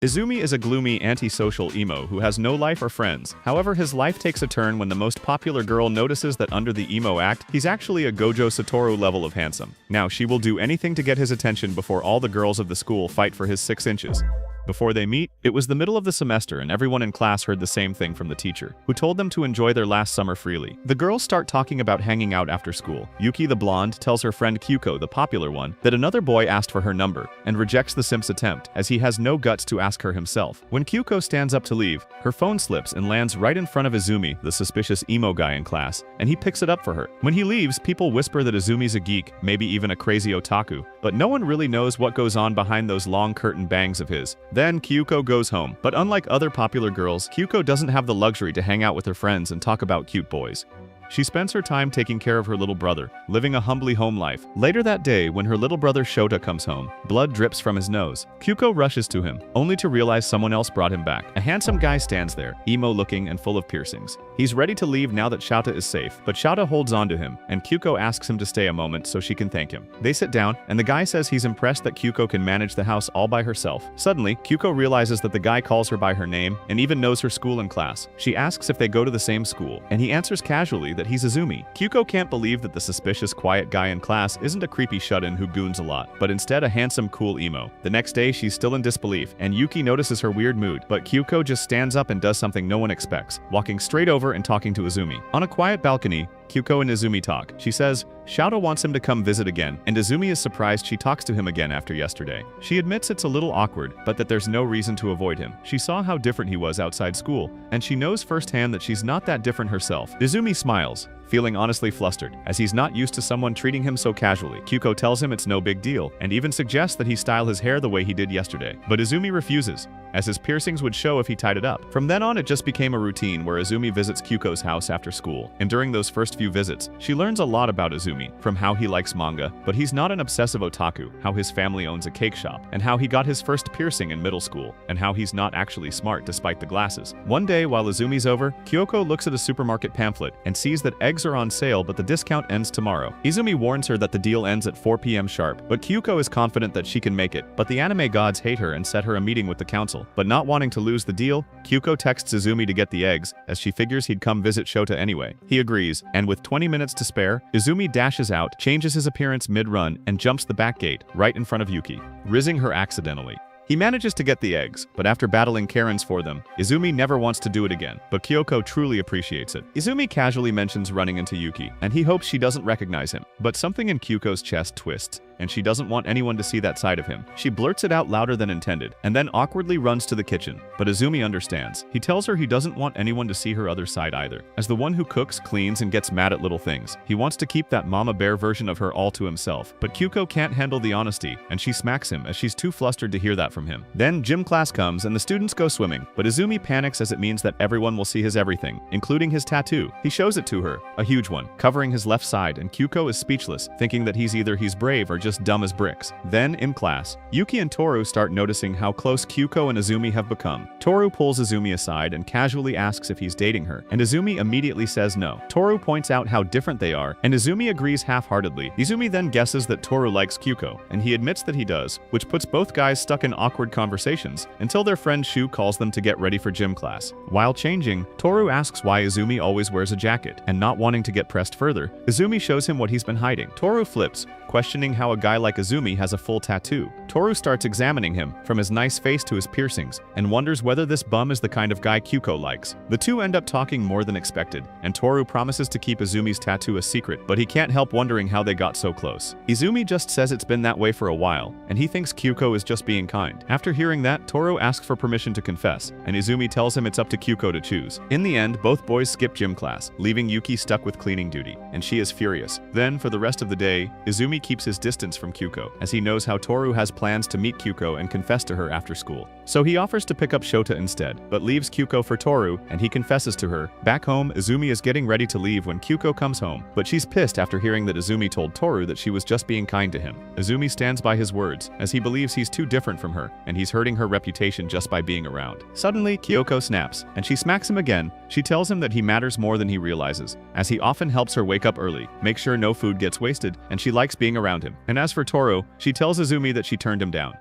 Izumi is a gloomy, antisocial emo who has no life or friends. However, his life takes a turn when the most popular girl notices that under the emo act, he's actually a Gojo Satoru level of handsome. Now, she will do anything to get his attention before all the girls of the school fight for his 6 inches. Before they meet, it was the middle of the semester and everyone in class heard the same thing from the teacher, who told them to enjoy their last summer freely. The girls start talking about hanging out after school. Yuki, the blonde, tells her friend Kyuko, the popular one, that another boy asked for her number, and rejects the simp's attempt, as he has no guts to ask her himself. When Kyuko stands up to leave, her phone slips and lands right in front of Izumi, the suspicious emo guy in class, and he picks it up for her. When he leaves, people whisper that Izumi's a geek, maybe even a crazy otaku, but no one really knows what goes on behind those long curtain bangs of his. Then Kyuko goes home, but unlike other popular girls, Kyuko doesn't have the luxury to hang out with her friends and talk about cute boys. She spends her time taking care of her little brother, living a humbly home life. Later that day, when her little brother Shota comes home, blood drips from his nose. Kyuko rushes to him, only to realize someone else brought him back. A handsome guy stands there, emo-looking and full of piercings. He's ready to leave now that Shota is safe, but Shota holds on to him, and Kyuko asks him to stay a moment so she can thank him. They sit down, and the guy says he's impressed that Kyuko can manage the house all by herself. Suddenly, Kyuko realizes that the guy calls her by her name, and even knows her school and class. She asks if they go to the same school, and he answers casually that he's Izumi. Kyuko can't believe that the suspicious quiet guy in class isn't a creepy shut-in who goons a lot, but instead a handsome cool emo. The next day she's still in disbelief, and Yuki notices her weird mood, but Kyuko just stands up and does something no one expects, walking straight over and talking to Izumi. On a quiet balcony, Kyuko and Izumi talk. She says Shota wants him to come visit again, and Izumi is surprised she talks to him again after yesterday. She admits it's a little awkward, but that there's no reason to avoid him. She saw how different he was outside school, and she knows firsthand that she's not that different herself. Izumi smiles, feeling honestly flustered, as he's not used to someone treating him so casually. Kyuko tells him it's no big deal, and even suggests that he style his hair the way he did yesterday. But Izumi refuses, as his piercings would show if he tied it up. From then on, it just became a routine where Izumi visits Kyuko's house after school, and during those first few visits, she learns a lot about Izumi, from how he likes manga, but he's not an obsessive otaku, how his family owns a cake shop, and how he got his first piercing in middle school, and how he's not actually smart despite the glasses. One day, while Izumi's over, Kyoko looks at a supermarket pamphlet and sees that eggs are on sale, but the discount ends tomorrow. Izumi warns her that the deal ends at 4 p.m. sharp, but Kyuko is confident that she can make it. But the anime gods hate her and set her a meeting with the council. But not wanting to lose the deal, Kyuko texts Izumi to get the eggs, as she figures he'd come visit Shota anyway. He agrees, and with 20 minutes to spare, Izumi dashes out, changes his appearance mid-run, and jumps the back gate, right in front of Yuki, rizzing her accidentally. He manages to get the eggs, but after battling Karens for them, Izumi never wants to do it again, but Kyoko truly appreciates it. Izumi casually mentions running into Yuki, and he hopes she doesn't recognize him, but something in Kyoko's chest twists, and she doesn't want anyone to see that side of him. She blurts it out louder than intended, and then awkwardly runs to the kitchen, but Izumi understands. He tells her he doesn't want anyone to see her other side either. As the one who cooks, cleans, and gets mad at little things, he wants to keep that mama bear version of her all to himself, but Kyuko can't handle the honesty, and she smacks him as she's too flustered to hear that from him. Then gym class comes and the students go swimming, but Izumi panics as it means that everyone will see his everything, including his tattoo. He shows it to her, a huge one, covering his left side, and Kyuko is speechless, thinking that he's brave or just dumb as bricks. Then, in class, Yuki and Toru start noticing how close Kyuko and Izumi have become. Toru pulls Izumi aside and casually asks if he's dating her, and Izumi immediately says no. Toru points out how different they are, and Izumi agrees half-heartedly. Izumi then guesses that Toru likes Kyuko, and he admits that he does, which puts both guys stuck in awkward conversations, until their friend Shu calls them to get ready for gym class. While changing, Toru asks why Izumi always wears a jacket, and not wanting to get pressed further, Izumi shows him what he's been hiding. Toru flips, questioning how a guy like Izumi has a full tattoo. Toru starts examining him, from his nice face to his piercings, and wonders whether this bum is the kind of guy Kyuko likes. The two end up talking more than expected, and Toru promises to keep Izumi's tattoo a secret, but he can't help wondering how they got so close. Izumi just says it's been that way for a while, and he thinks Kyuko is just being kind. After hearing that, Toru asks for permission to confess, and Izumi tells him it's up to Kyuko to choose. In the end, both boys skip gym class, leaving Yuki stuck with cleaning duty, and she is furious. Then, for the rest of the day, Izumi keeps his distance from Kyuko, as he knows how Toru has plans to meet Kyuko and confess to her after school. So he offers to pick up Shota instead, but leaves Kyuko for Toru, and he confesses to her. Back home, Izumi is getting ready to leave when Kyuko comes home, but she's pissed after hearing that Izumi told Toru that she was just being kind to him. Izumi stands by his words, as he believes he's too different from her, and he's hurting her reputation just by being around. Suddenly, Kyoko snaps, and she smacks him again. She tells him that he matters more than he realizes, as he often helps her wake up early, make sure no food gets wasted, and she likes being around him. And as for Toru, she tells Izumi that she turned him down.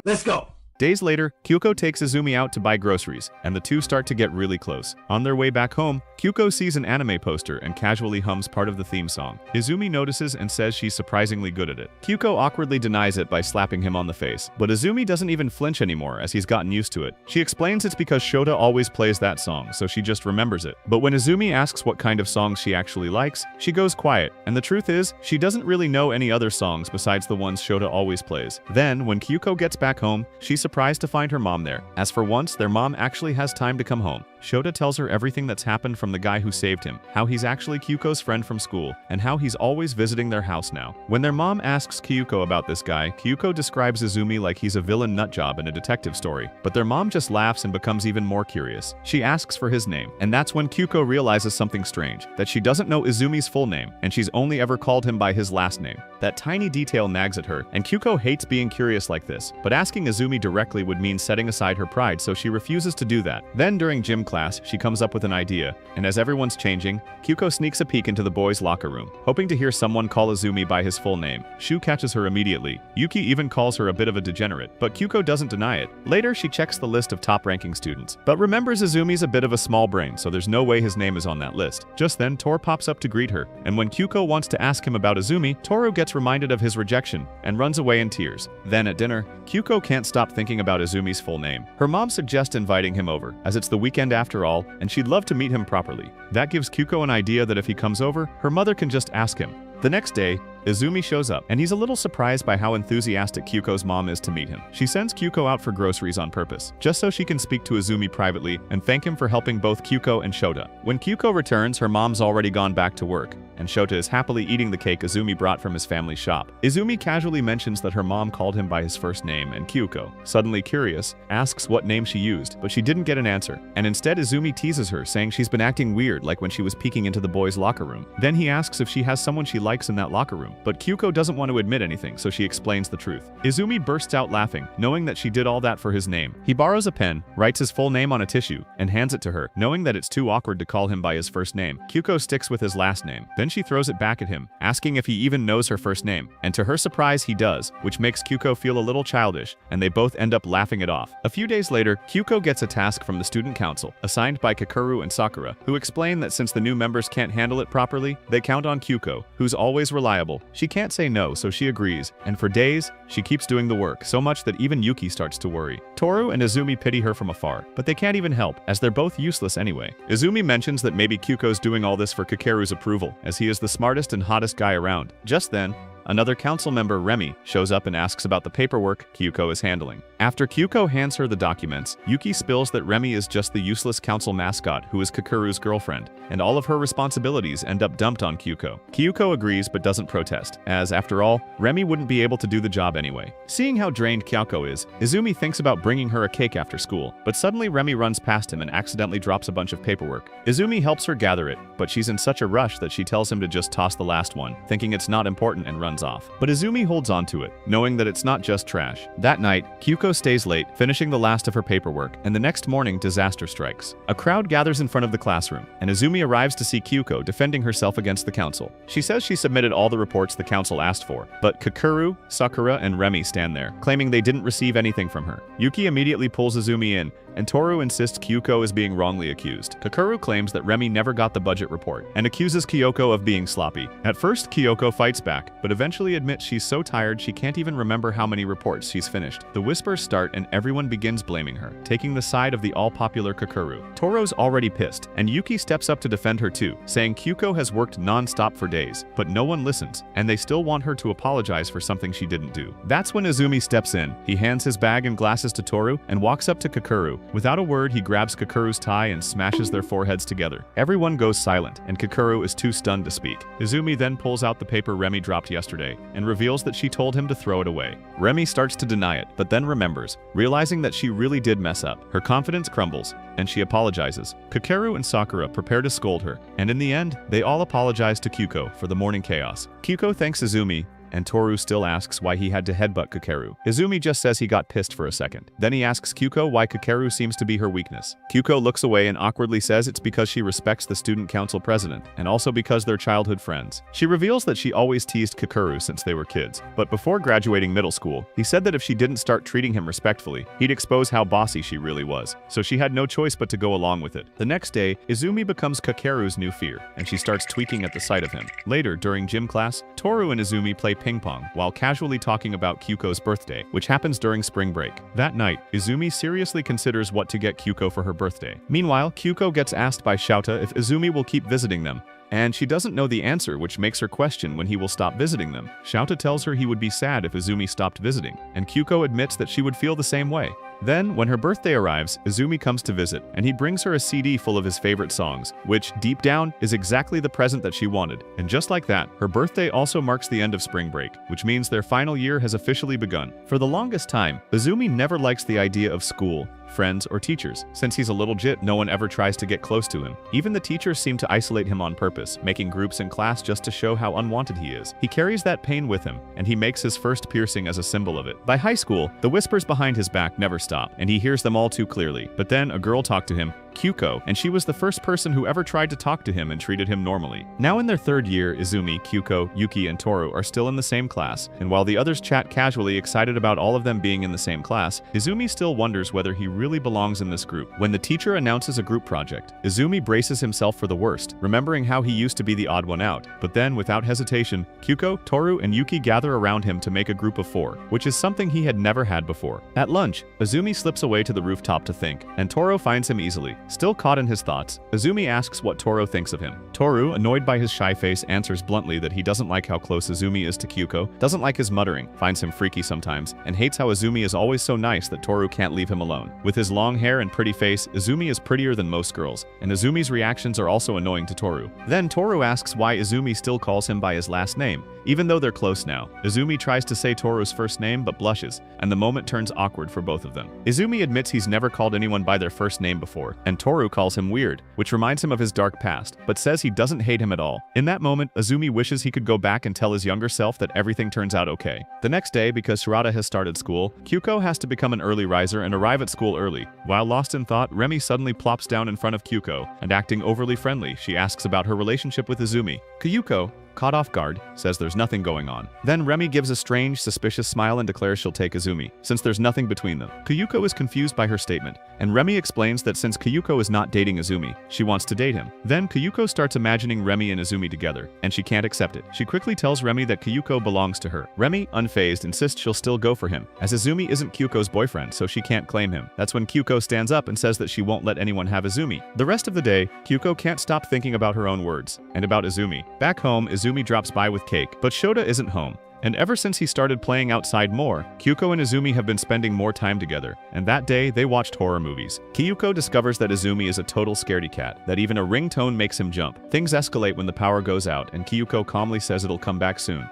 Let's go! Days later, Kyuko takes Izumi out to buy groceries, and the two start to get really close. On their way back home, Kyuko sees an anime poster and casually hums part of the theme song. Izumi notices and says she's surprisingly good at it. Kyuko awkwardly denies it by slapping him on the face, but Izumi doesn't even flinch anymore as he's gotten used to it. She explains it's because Shota always plays that song, so she just remembers it. But when Izumi asks what kind of songs she actually likes, she goes quiet, and the truth is, she doesn't really know any other songs besides the ones Shota always plays. Then, when Kyuko gets back home, she's surprised to find her mom there, as for once, their mom actually has time to come home. Shota tells her everything that's happened from the guy who saved him, how he's actually Kyuko's friend from school, and how he's always visiting their house now. When their mom asks Kyuko about this guy, Kyuko describes Izumi like he's a villain nutjob in a detective story, but their mom just laughs and becomes even more curious. She asks for his name, and that's when Kyuko realizes something strange, that she doesn't know Izumi's full name, and she's only ever called him by his last name. That tiny detail nags at her, and Kyuko hates being curious like this, but asking Izumi directly would mean setting aside her pride, so she refuses to do that. Then during gym class, she comes up with an idea, and as everyone's changing, Kyuko sneaks a peek into the boys' locker room, hoping to hear someone call Izumi by his full name. Shu catches her immediately. Yuki even calls her a bit of a degenerate, but Kyuko doesn't deny it. Later, she checks the list of top-ranking students, but remembers Izumi's a bit of a small brain, so there's no way his name is on that list. Just then, Tor pops up to greet her, and when Kyuko wants to ask him about Izumi, Toru gets reminded of his rejection and runs away in tears. Then at dinner, Kyuko can't stop thinking about Izumi's full name. Her mom suggests inviting him over, as it's the weekend after all, and she'd love to meet him properly. That gives Kyuko an idea that if he comes over, her mother can just ask him. The next day, Izumi shows up, and he's a little surprised by how enthusiastic Kyuko's mom is to meet him. She sends Kyuko out for groceries on purpose, just so she can speak to Izumi privately and thank him for helping both Kyuko and Shota. When Kyuko returns, her mom's already gone back to work, and Shota is happily eating the cake Izumi brought from his family shop. Izumi casually mentions that her mom called him by his first name, and Kyuko, suddenly curious, asks what name she used, but she didn't get an answer, and instead Izumi teases her, saying she's been acting weird like when she was peeking into the boys' locker room. Then he asks if she has someone she likes in that locker room, but Kyuko doesn't want to admit anything, so she explains the truth. Izumi bursts out laughing, knowing that she did all that for his name. He borrows a pen, writes his full name on a tissue, and hands it to her, knowing that it's too awkward to call him by his first name. Kyuko sticks with his last name. Then she throws it back at him, asking if he even knows her first name, and to her surprise he does, which makes Kyuko feel a little childish, and they both end up laughing it off. A few days later, Kyuko gets a task from the student council, assigned by Kakeru and Sakura, who explain that since the new members can't handle it properly, they count on Kyuko, who's always reliable. She can't say no, so she agrees, and for days, she keeps doing the work, so much that even Yuki starts to worry. Toru and Izumi pity her from afar, but they can't even help, as they're both useless anyway. Izumi mentions that maybe Kyuko's doing all this for Kakeru's approval, as he is the smartest and hottest guy around. Just then, another council member, Remy, shows up and asks about the paperwork Kyuko is handling. After Kyuko hands her the documents, Yuki spills that Remy is just the useless council mascot who is Kakeru's girlfriend, and all of her responsibilities end up dumped on Kyuko. Kyuko agrees but doesn't protest, as, after all, Remy wouldn't be able to do the job anyway. Seeing how drained Kyuko is, Izumi thinks about bringing her a cake after school, but suddenly Remy runs past him and accidentally drops a bunch of paperwork. Izumi helps her gather it, but she's in such a rush that she tells him to just toss the last one, thinking it's not important, and runs off. But Izumi holds on to it, knowing that it's not just trash. That night, Kyuko stays late, finishing the last of her paperwork, and the next morning, disaster strikes. A crowd gathers in front of the classroom, and Izumi arrives to see Kyuko defending herself against the council. She says she submitted all the reports the council asked for, but Kakeru, Sakura, and Remy stand there, claiming they didn't receive anything from her. Yuki immediately pulls Izumi in, and Toru insists Kyuko is being wrongly accused. Kakeru claims that Remy never got the budget report, and accuses Kyoko of being sloppy. At first, Kyoko fights back, but eventually admits she's so tired she can't even remember how many reports she's finished. The whispers start and everyone begins blaming her, taking the side of the all-popular Kakeru. Toru's already pissed, and Yuki steps up to defend her too, saying Kyuko has worked non-stop for days, but no one listens, and they still want her to apologize for something she didn't do. That's when Izumi steps in. He hands his bag and glasses to Toru, and walks up to Kakeru. Without a word, he grabs Kakeru's tie and smashes their foreheads together. Everyone goes silent, and Kakeru is too stunned to speak. Izumi then pulls out the paper Remy dropped yesterday, and reveals that she told him to throw it away. Remy starts to deny it, but then remembers, realizing that she really did mess up. Her confidence crumbles, and she apologizes. Kakeru and Sakura prepare to scold her, and in the end, they all apologize to Kyuko for the morning chaos. Kyuko thanks Izumi, and Toru still asks why he had to headbutt Kakeru. Izumi just says he got pissed for a second. Then he asks Kyuko why Kakeru seems to be her weakness. Kyuko looks away and awkwardly says it's because she respects the student council president, and also because they're childhood friends. She reveals that she always teased Kakeru since they were kids, but before graduating middle school, he said that if she didn't start treating him respectfully, he'd expose how bossy she really was. So she had no choice but to go along with it. The next day, Izumi becomes Kakeru's new fear, and she starts tweaking at the sight of him. Later, during gym class, Toru and Izumi play ping pong while casually talking about Kyuko's birthday, which happens during spring break. That night, Izumi seriously considers what to get Kyuko for her birthday. Meanwhile, Kyuko gets asked by Shouta if Izumi will keep visiting them, and she doesn't know the answer, which makes her question when he will stop visiting them. Shouta tells her he would be sad if Izumi stopped visiting, and Kyuko admits that she would feel the same way. Then, when her birthday arrives, Izumi comes to visit, and he brings her a CD full of his favorite songs, which, deep down, is exactly the present that she wanted. And just like that, her birthday also marks the end of spring break, which means their final year has officially begun. For the longest time, Izumi never likes the idea of school, friends, or teachers. Since he's a little jit, no one ever tries to get close to him. Even the teachers seem to isolate him on purpose, making groups in class just to show how unwanted he is. He carries that pain with him, and he makes his first piercing as a symbol of it. By high school, the whispers behind his back never stop, and he hears them all too clearly. But then a girl talked to him, Kyuko, and she was the first person who ever tried to talk to him and treated him normally. Now in their third year, Izumi, Kyuko, Yuki, and Toru are still in the same class, and while the others chat casually excited about all of them being in the same class, Izumi still wonders whether he really belongs in this group. When the teacher announces a group project, Izumi braces himself for the worst, remembering how he used to be the odd one out. But then, without hesitation, Kyuko, Toru, and Yuki gather around him to make a group of 4, which is something he had never had before. At lunch, Izumi slips away to the rooftop to think, and Toru finds him easily. Still caught in his thoughts, Izumi asks what Toru thinks of him. Toru, annoyed by his shy face, answers bluntly that he doesn't like how close Izumi is to Kyuko, doesn't like his muttering, finds him freaky sometimes, and hates how Izumi is always so nice that Toru can't leave him alone. With his long hair and pretty face, Izumi is prettier than most girls, and Izumi's reactions are also annoying to Toru. Then Toru asks why Izumi still calls him by his last name, even though they're close now. Izumi tries to say Toru's first name but blushes, and the moment turns awkward for both of them. Izumi admits he's never called anyone by their first name before, and Toru calls him weird, which reminds him of his dark past, but says he doesn't hate him at all. In that moment, Izumi wishes he could go back and tell his younger self that everything turns out okay. The next day, because Shirata has started school, Kyuko has to become an early riser and arrive at school early. While lost in thought, Remi suddenly plops down in front of Kyuko, and acting overly friendly, she asks about her relationship with Izumi. Kyuko, caught off guard, says there's nothing going on. Then Remi gives a strange, suspicious smile and declares she'll take Izumi, since there's nothing between them. Kyuko is confused by her statement, and Remi explains that since Kyuko is not dating Izumi, she wants to date him. Then Kyuko starts imagining Remi and Izumi together, and she can't accept it. She quickly tells Remi that Kyuko belongs to her. Remi, unfazed, insists she'll still go for him, as Izumi isn't Kyuko's boyfriend, so she can't claim him. That's when Kyuko stands up and says that she won't let anyone have Izumi. The rest of the day, Kyuko can't stop thinking about her own words, and about Izumi. Back home, Izumi drops by with cake, but Shota isn't home. And ever since he started playing outside more, Kyuko and Izumi have been spending more time together, and that day they watched horror movies. Kyuko discovers that Izumi is a total scaredy cat, that even a ringtone makes him jump. Things escalate when the power goes out, and Kyuko calmly says it'll come back soon.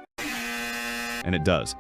And it does.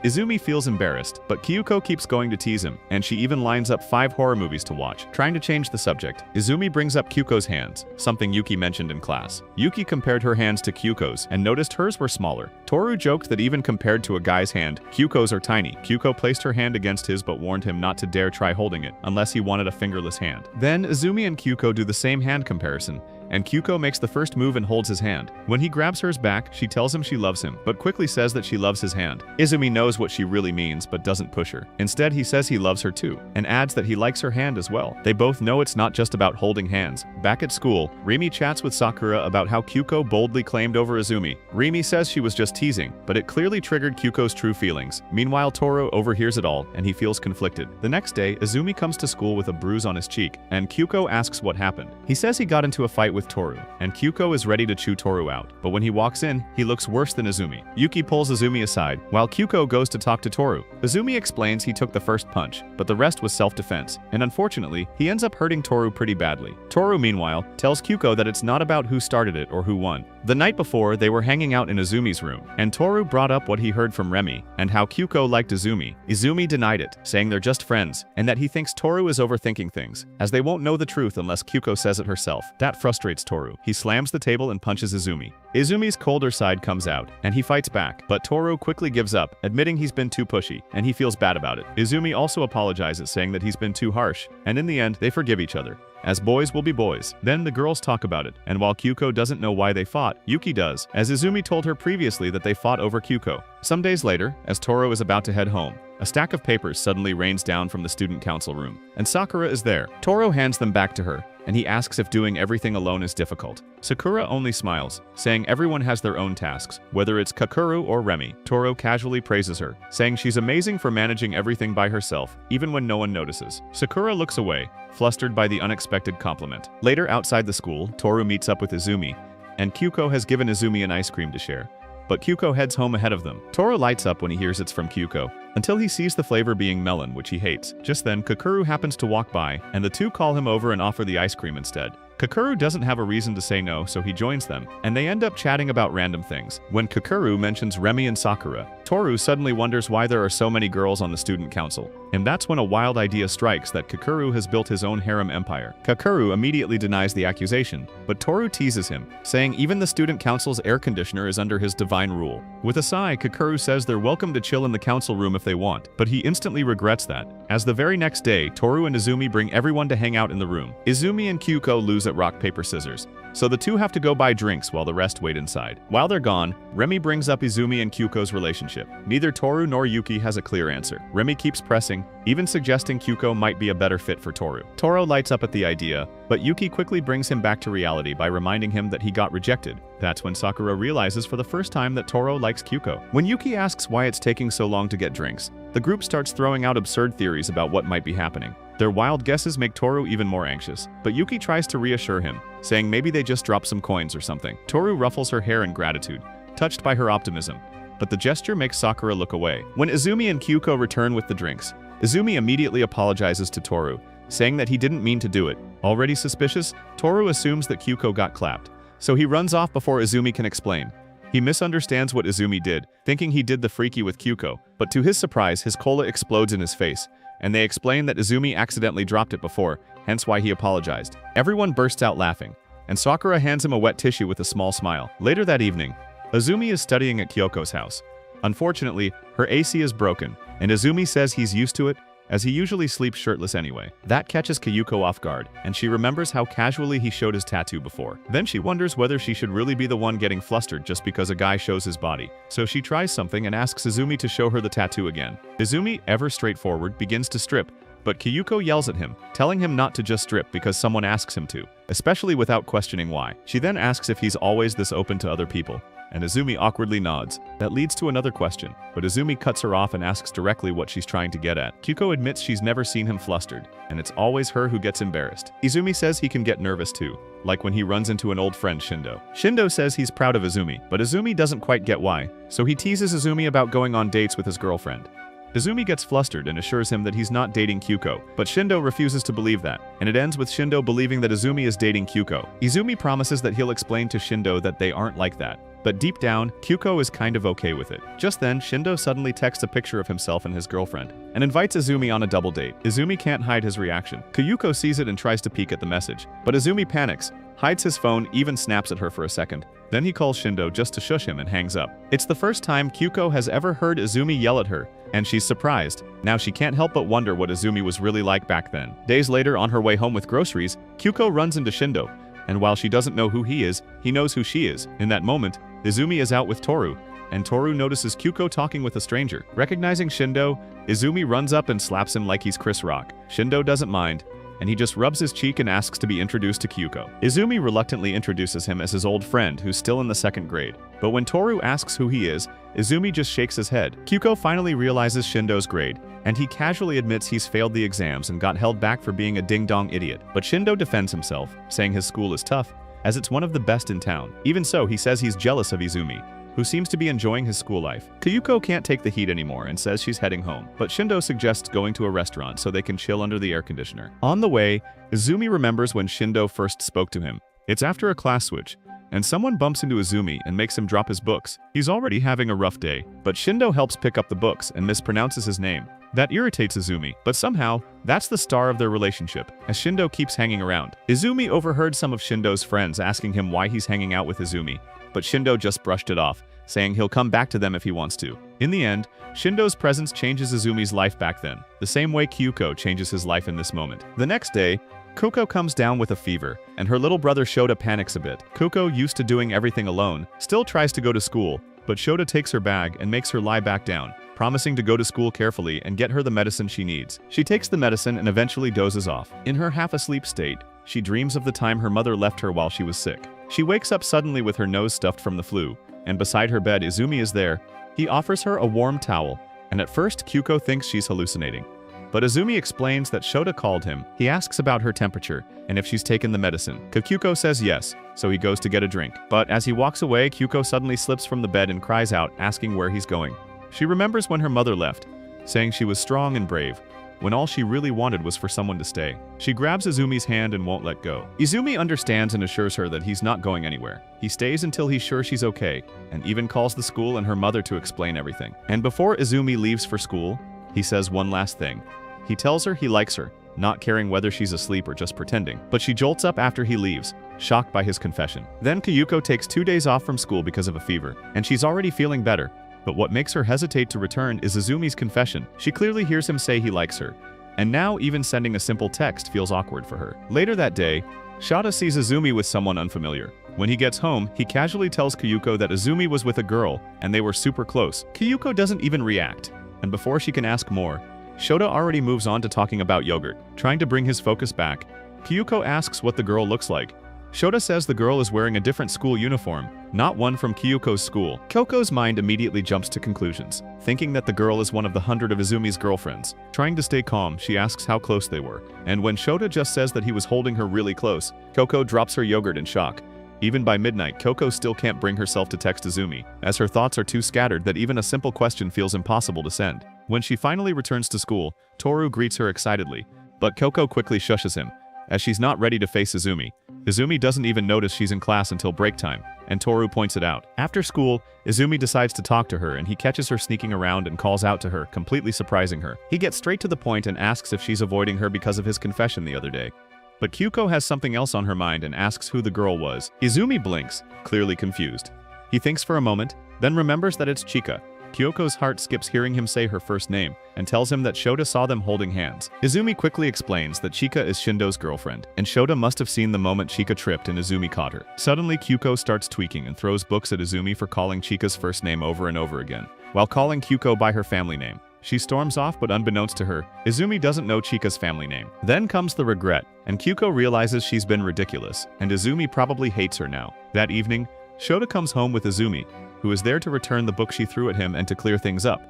Izumi feels embarrassed, but Kyuko keeps going to tease him, and she even lines up 5 horror movies to watch. Trying to change the subject, Izumi brings up Kyuko's hands, something Yuki mentioned in class. Yuki compared her hands to Kyuko's and noticed hers were smaller. Toru joked that even compared to a guy's hand, Kyuko's are tiny. Kyuko placed her hand against his but warned him not to dare try holding it, unless he wanted a fingerless hand. Then Izumi and Kyuko do the same hand comparison, and Kyuko makes the first move and holds his hand. When he grabs hers back, she tells him she loves him, but quickly says that she loves his hand. Izumi knows what she really means, but doesn't push her. Instead, he says he loves her too, and adds that he likes her hand as well. They both know it's not just about holding hands. Back at school, Rimi chats with Sakura about how Kyuko boldly claimed over Izumi. Rimi says she was just teasing, but it clearly triggered Kyuko's true feelings. Meanwhile, Toru overhears it all, and he feels conflicted. The next day, Izumi comes to school with a bruise on his cheek, and Kyuko asks what happened. He says he got into a fight with Toru, and Kyuko is ready to chew Toru out. But when he walks in, he looks worse than Izumi. Yuki pulls Izumi aside, while Kyuko goes to talk to Toru. Izumi explains he took the first punch, but the rest was self-defense, and unfortunately, he ends up hurting Toru pretty badly. Toru, meanwhile, tells Kyuko that it's not about who started it or who won. The night before, they were hanging out in Izumi's room, and Toru brought up what he heard from Remi and how Kyuko liked Izumi. Izumi denied it, saying they're just friends, and that he thinks Toru is overthinking things, as they won't know the truth unless Kyuko says it herself. That frustrates Toru. He slams the table and punches Izumi. Izumi's colder side comes out, and he fights back, but Toru quickly gives up, admitting he's been too pushy, and he feels bad about it. Izumi also apologizes, saying that he's been too harsh, and in the end, they forgive each other. As boys will be boys. Then the girls talk about it, and while Kyuko doesn't know why they fought, Yuki does, as Izumi told her previously that they fought over Kyuko. Some days later, as Toru is about to head home, a stack of papers suddenly rains down from the student council room, and Sakura is there. Toru hands them back to her, and he asks if doing everything alone is difficult. Sakura only smiles, saying everyone has their own tasks, whether it's Kakuru or Remi. Toru casually praises her, saying she's amazing for managing everything by herself, even when no one notices. Sakura looks away, flustered by the unexpected compliment. Later, outside the school, Toru meets up with Izumi, and Kyuko has given Izumi an ice cream to share. But Kyuko heads home ahead of them. Toru lights up when he hears it's from Kyuko, until he sees the flavor being melon, which he hates. Just then, Kakuru happens to walk by, and the two call him over and offer the ice cream instead. Kakuru doesn't have a reason to say no, so he joins them, and they end up chatting about random things. When Kakuru mentions Remi and Sakura, Toru suddenly wonders why there are so many girls on the student council. And that's when a wild idea strikes that Kakuru has built his own harem empire. Kakuru immediately denies the accusation, but Toru teases him, saying even the student council's air conditioner is under his divine rule. With a sigh, Kakuru says they're welcome to chill in the council room if they want, but he instantly regrets that, as the very next day, Toru and Izumi bring everyone to hang out in the room. Izumi and Kyuko lose at rock, paper, scissors, so the two have to go buy drinks while the rest wait inside. While they're gone, Remi brings up Izumi and Kyuko's relationship. Neither Toru nor Yuki has a clear answer. Remi keeps pressing, even suggesting Kyuko might be a better fit for Toru. Toru lights up at the idea, but Yuki quickly brings him back to reality by reminding him that he got rejected. That's when Sakura realizes for the first time that Toru likes Kyuko. When Yuki asks why it's taking so long to get drinks, the group starts throwing out absurd theories about what might be happening. Their wild guesses make Toru even more anxious, but Yuki tries to reassure him, saying maybe they just dropped some coins or something. Toru ruffles her hair in gratitude, touched by her optimism, but the gesture makes Sakura look away. When Izumi and Kyuko return with the drinks, Izumi immediately apologizes to Toru, saying that he didn't mean to do it. Already suspicious, Toru assumes that Kyuko got clapped, so he runs off before Izumi can explain. He misunderstands what Izumi did, thinking he did the freaky with Kyuko, but to his surprise, his cola explodes in his face, and they explain that Izumi accidentally dropped it before, hence why he apologized. Everyone bursts out laughing, and Sakura hands him a wet tissue with a small smile. Later that evening, Izumi is studying at Kyoko's house. Unfortunately, her AC is broken, and Izumi says he's used to it, as he usually sleeps shirtless anyway. That catches Kyuko off guard, and she remembers how casually he showed his tattoo before. Then she wonders whether she should really be the one getting flustered just because a guy shows his body. So she tries something and asks Izumi to show her the tattoo again. Izumi, ever straightforward, begins to strip, but Kyuko yells at him, telling him not to just strip because someone asks him to, especially without questioning why. She then asks if he's always this open to other people, and Izumi awkwardly nods. That leads to another question, but Izumi cuts her off and asks directly what she's trying to get at. Kyuko admits she's never seen him flustered, and it's always her who gets embarrassed. Izumi says he can get nervous too, like when he runs into an old friend Shindo. Shindo says he's proud of Izumi, but Izumi doesn't quite get why, so he teases Izumi about going on dates with his girlfriend. Izumi gets flustered and assures him that he's not dating Kyuko, but Shindo refuses to believe that, and it ends with Shindo believing that Izumi is dating Kyuko. Izumi promises that he'll explain to Shindo that they aren't like that, but deep down, Kyuko is kind of okay with it. Just then, Shindo suddenly texts a picture of himself and his girlfriend, and invites Izumi on a double date. Izumi can't hide his reaction. Kyuko sees it and tries to peek at the message, but Izumi panics, hides his phone, even snaps at her for a second. Then he calls Shindo just to shush him and hangs up. It's the first time Kyuko has ever heard Izumi yell at her, and she's surprised. Now she can't help but wonder what Izumi was really like back then. Days later, on her way home with groceries, Kyuko runs into Shindo, and while she doesn't know who he is, he knows who she is. In that moment, Izumi is out with Toru, and Toru notices Kyuko talking with a stranger. Recognizing Shindo, Izumi runs up and slaps him like he's Chris Rock. Shindo doesn't mind, and he just rubs his cheek and asks to be introduced to Kyuko. Izumi reluctantly introduces him as his old friend who's still in the 2nd grade. But when Toru asks who he is, Izumi just shakes his head. Kyuko finally realizes Shindo's grade, and he casually admits he's failed the exams and got held back for being a ding-dong idiot. But Shindo defends himself, saying his school is tough, as it's one of the best in town. Even so, he says he's jealous of Izumi, who seems to be enjoying his school life. Kyuko can't take the heat anymore and says she's heading home, but Shindo suggests going to a restaurant so they can chill under the air conditioner. On the way, Izumi remembers when Shindo first spoke to him. It's after a class switch, and someone bumps into Izumi and makes him drop his books. He's already having a rough day, but Shindo helps pick up the books and mispronounces his name. That irritates Izumi, but somehow, that's the star of their relationship, as Shindo keeps hanging around. Izumi overheard some of Shindo's friends asking him why he's hanging out with Izumi, but Shindo just brushed it off, saying he'll come back to them if he wants to. In the end, Shindo's presence changes Izumi's life back then, the same way Kyuko changes his life in this moment. The next day, Coco comes down with a fever, and her little brother Shota panics a bit. Coco, used to doing everything alone, still tries to go to school, but Shota takes her bag and makes her lie back down, promising to go to school carefully and get her the medicine she needs. She takes the medicine and eventually dozes off. In her half-asleep state, she dreams of the time her mother left her while she was sick. She wakes up suddenly with her nose stuffed from the flu, and beside her bed Izumi is there. He offers her a warm towel, and at first Kyuko thinks she's hallucinating. But Izumi explains that Shota called him. He asks about her temperature, and if she's taken the medicine. Kyuko says yes, so he goes to get a drink. But as he walks away, Kyuko suddenly slips from the bed and cries out, asking where he's going. She remembers when her mother left, saying she was strong and brave, when all she really wanted was for someone to stay. She grabs Izumi's hand and won't let go. Izumi understands and assures her that he's not going anywhere. He stays until he's sure she's okay, and even calls the school and her mother to explain everything. And before Izumi leaves for school, he says one last thing. He tells her he likes her, not caring whether she's asleep or just pretending. But she jolts up after he leaves, shocked by his confession. Then Kyuko takes 2 days off from school because of a fever, and she's already feeling better. But what makes her hesitate to return is Izumi's confession. She clearly hears him say he likes her, and now even sending a simple text feels awkward for her. Later that day, Shota sees Izumi with someone unfamiliar. When he gets home, he casually tells Kyuko that Izumi was with a girl, and they were super close. Kyuko doesn't even react, and before she can ask more, Shota already moves on to talking about yogurt. Trying to bring his focus back, Kyuko asks what the girl looks like. Shota says the girl is wearing a different school uniform, not one from Kyuko's school. Kyoko's mind immediately jumps to conclusions, thinking that the girl is one of the 100 of Izumi's girlfriends. Trying to stay calm, she asks how close they were, and when Shota just says that he was holding her really close, Kyoko drops her yogurt in shock. Even by midnight, Kyoko still can't bring herself to text Izumi, as her thoughts are too scattered that even a simple question feels impossible to send. When she finally returns to school, Toru greets her excitedly, but Kyoko quickly shushes him, as she's not ready to face Izumi. Izumi doesn't even notice she's in class until break time, and Toru points it out. After school, Izumi decides to talk to her and he catches her sneaking around and calls out to her, completely surprising her. He gets straight to the point and asks if she's avoiding her because of his confession the other day. But Kyuko has something else on her mind and asks who the girl was. Izumi blinks, clearly confused. He thinks for a moment, then remembers that it's Chika. Kyoko's heart skips hearing him say her first name, and tells him that Shota saw them holding hands. Izumi quickly explains that Chika is Shindo's girlfriend, and Shota must have seen the moment Chika tripped and Izumi caught her. Suddenly, Kyuko starts tweaking and throws books at Izumi for calling Chika's first name over and over again, while calling Kyuko by her family name. She storms off, but unbeknownst to her, Izumi doesn't know Chika's family name. Then comes the regret, and Kyuko realizes she's been ridiculous, and Izumi probably hates her now. That evening, Shota comes home with Izumi, who is there to return the book she threw at him and to clear things up.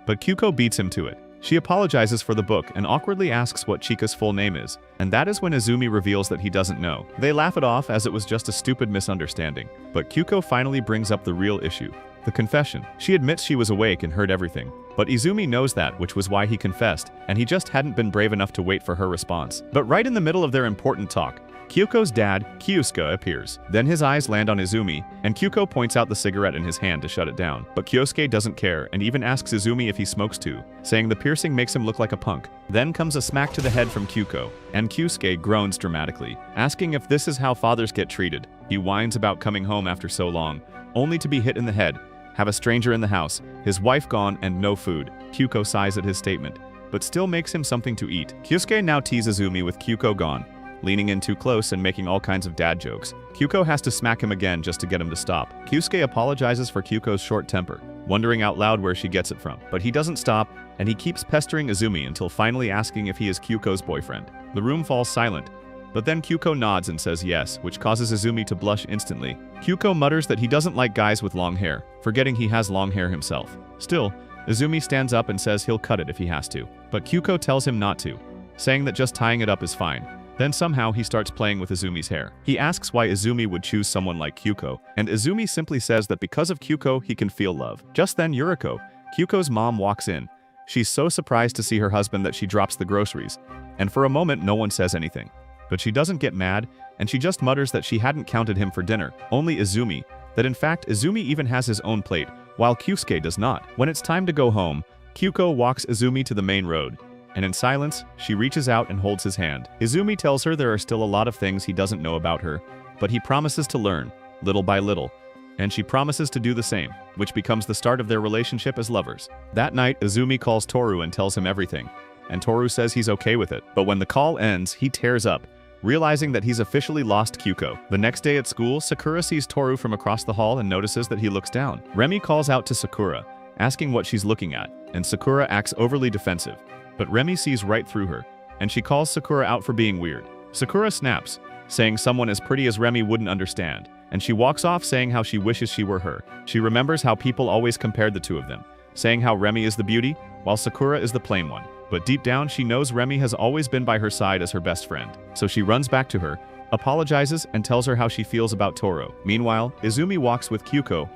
But Kyuko beats him to it. She apologizes for the book and awkwardly asks what Chika's full name is, and that is when Izumi reveals that he doesn't know. They laugh it off as it was just a stupid misunderstanding, but Kyuko finally brings up the real issue, the confession. She admits she was awake and heard everything, but Izumi knows that, which was why he confessed, and he just hadn't been brave enough to wait for her response. But right in the middle of their important talk, Kyuko's dad, Kyusuke, appears. Then his eyes land on Izumi, and Kyuko points out the cigarette in his hand to shut it down. But Kyusuke doesn't care and even asks Izumi if he smokes too, saying the piercing makes him look like a punk. Then comes a smack to the head from Kyuko, and Kyusuke groans dramatically, asking if this is how fathers get treated. He whines about coming home after so long, only to be hit in the head, have a stranger in the house, his wife gone, and no food. Kyuko sighs at his statement, but still makes him something to eat. Kyusuke now teases Izumi with Kyuko gone, leaning in too close and making all kinds of dad jokes. Kyuko has to smack him again just to get him to stop. Kyusuke apologizes for Kyuko's short temper, wondering out loud where she gets it from. But he doesn't stop, and he keeps pestering Izumi until finally asking if he is Kyuko's boyfriend. The room falls silent, but then Kyuko nods and says yes, which causes Izumi to blush instantly. Kyuko mutters that he doesn't like guys with long hair, forgetting he has long hair himself. Still, Izumi stands up and says he'll cut it if he has to, but Kyuko tells him not to, saying that just tying it up is fine. Then somehow he starts playing with Izumi's hair. He asks why Izumi would choose someone like Kyuko, and Izumi simply says that because of Kyuko he can feel love. Just then Yuriko, Kyuko's mom, walks in. She's so surprised to see her husband that she drops the groceries, and for a moment no one says anything. but she doesn't get mad, and she just mutters that she hadn't counted him for dinner, only Izumi, that in fact Izumi even has his own plate, while Kyusuke does not. When it's time to go home, Kyuko walks Izumi to the main road, and in silence, she reaches out and holds his hand. Izumi tells her there are still a lot of things he doesn't know about her, but he promises to learn, little by little, and she promises to do the same, which becomes the start of their relationship as lovers. That night, Izumi calls Toru and tells him everything, and Toru says he's okay with it, but when the call ends, he tears up, realizing that he's officially lost Kyuko. The next day at school, Sakura sees Toru from across the hall and notices that he looks down. Remi calls out to Sakura, asking what she's looking at, and Sakura acts overly defensive, but Remi sees right through her, and she calls Sakura out for being weird. Sakura snaps, saying someone as pretty as Remi wouldn't understand, and she walks off saying how she wishes she were her. She remembers how people always compared the two of them, saying how Remi is the beauty, while Sakura is the plain one. But deep down, she knows Remi has always been by her side as her best friend. So she runs back to her, apologizes, and tells her how she feels about Toru. Meanwhile, Izumi walks with Kyuko,